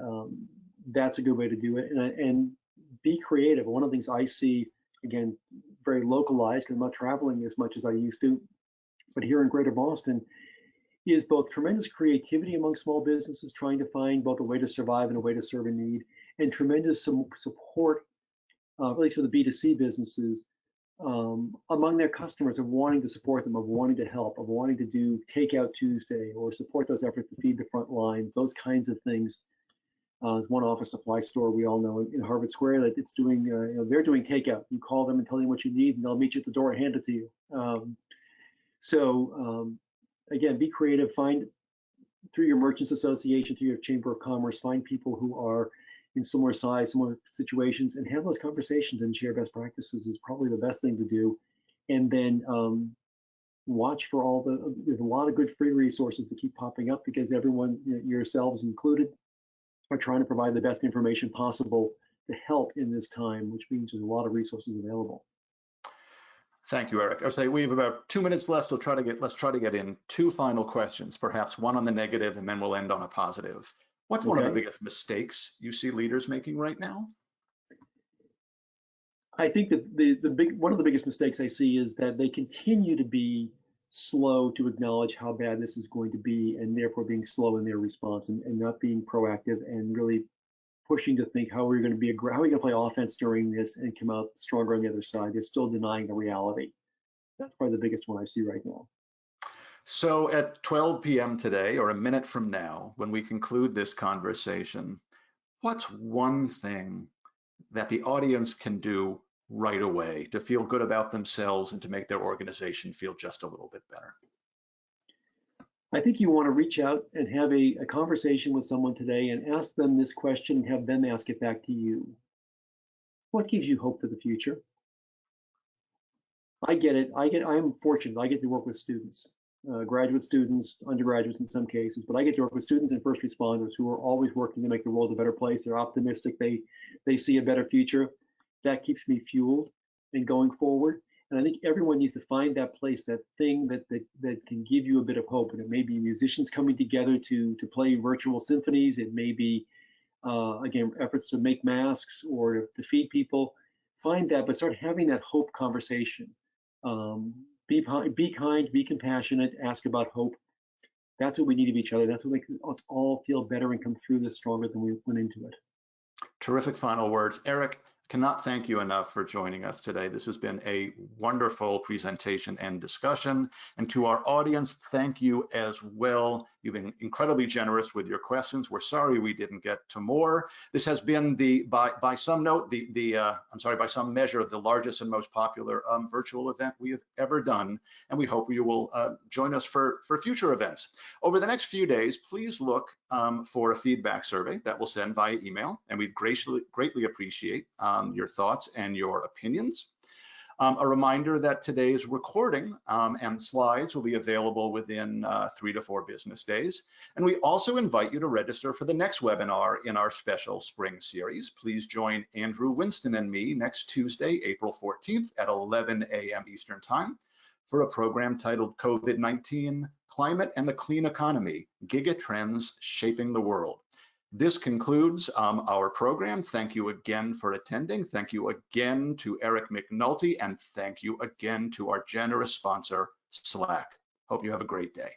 that's a good way to do it. And be creative. One of the things I see, again, very localized, because I'm not traveling as much as I used to, but here in Greater Boston, is both tremendous creativity among small businesses trying to find both a way to survive and a way to serve a need, and tremendous support, at least for the B2C businesses, among their customers, of wanting to support them, of wanting to help, of wanting to do Takeout Tuesday or support those efforts to feed the front lines, those kinds of things. There's one office supply store we all know in Harvard Square that it's doing, they're doing takeout. You call them and tell them what you need, and they'll meet you at the door and hand it to you. Again, be creative. Find, through your merchants association, through your chamber of commerce, find people who are in similar size, similar situations, and have those conversations and share best practices is probably the best thing to do. And then watch for there's a lot of good free resources that keep popping up, because everyone, yourselves included, are trying to provide the best information possible to help in this time, which means there's a lot of resources available. Thank you, Eric. I'll say we have about 2 minutes left. Let's try to get in 2 final questions, perhaps one on the negative, and then we'll end on a positive. What's one of the biggest mistakes you see leaders making right now? I think that one of the biggest mistakes I see is that they continue to be slow to acknowledge how bad this is going to be, and therefore being slow in their response, and not being proactive and really pushing to think how are we going to play offense during this and come out stronger on the other side. They're still denying the reality. That's probably the biggest one I see right now. So at 12 p.m. today, or a minute from now, when we conclude this conversation, what's one thing that the audience can do right away to feel good about themselves and to make their organization feel just a little bit better? I think you want to reach out and have a conversation with someone today and ask them this question, and have them ask it back to you. What gives you hope for the future? I get it. I'm fortunate. I get to work with students. graduate students, undergraduates in some cases, but I get to work with students and first responders who are always working to make the world a better place. They're optimistic. They see a better future. That keeps me fueled and going forward. And I think everyone needs to find that place, that thing that can give you a bit of hope. And it may be musicians coming together to play virtual symphonies. It may be, again, efforts to make masks or to feed people. Find that, but start having that hope conversation. Be kind, be compassionate, ask about hope. That's what we need of each other. That's what makes us all feel better and come through this stronger than we went into it. Terrific final words. Eric, cannot thank you enough for joining us today. This has been a wonderful presentation and discussion. And to our audience, thank you as well. You've been incredibly generous with your questions. We're sorry we didn't get to more. This has been by some measure, the largest and most popular virtual event we have ever done. And we hope you will join us for future events. Over the next few days, please look for a feedback survey that we'll send via email, and we'd greatly appreciate your thoughts and your opinions. A reminder that today's recording and slides will be available within 3 to 4 business days. And we also invite you to register for the next webinar in our special spring series. Please join Andrew Winston and me next Tuesday, April 14th at 11 a.m. Eastern Time for a program titled COVID-19, Climate and the Clean Economy, Gigatrends Shaping the World. This concludes our program. Thank you again for attending. Thank you again to Eric McNulty, and thank you again to our generous sponsor, Slack. Hope you have a great day.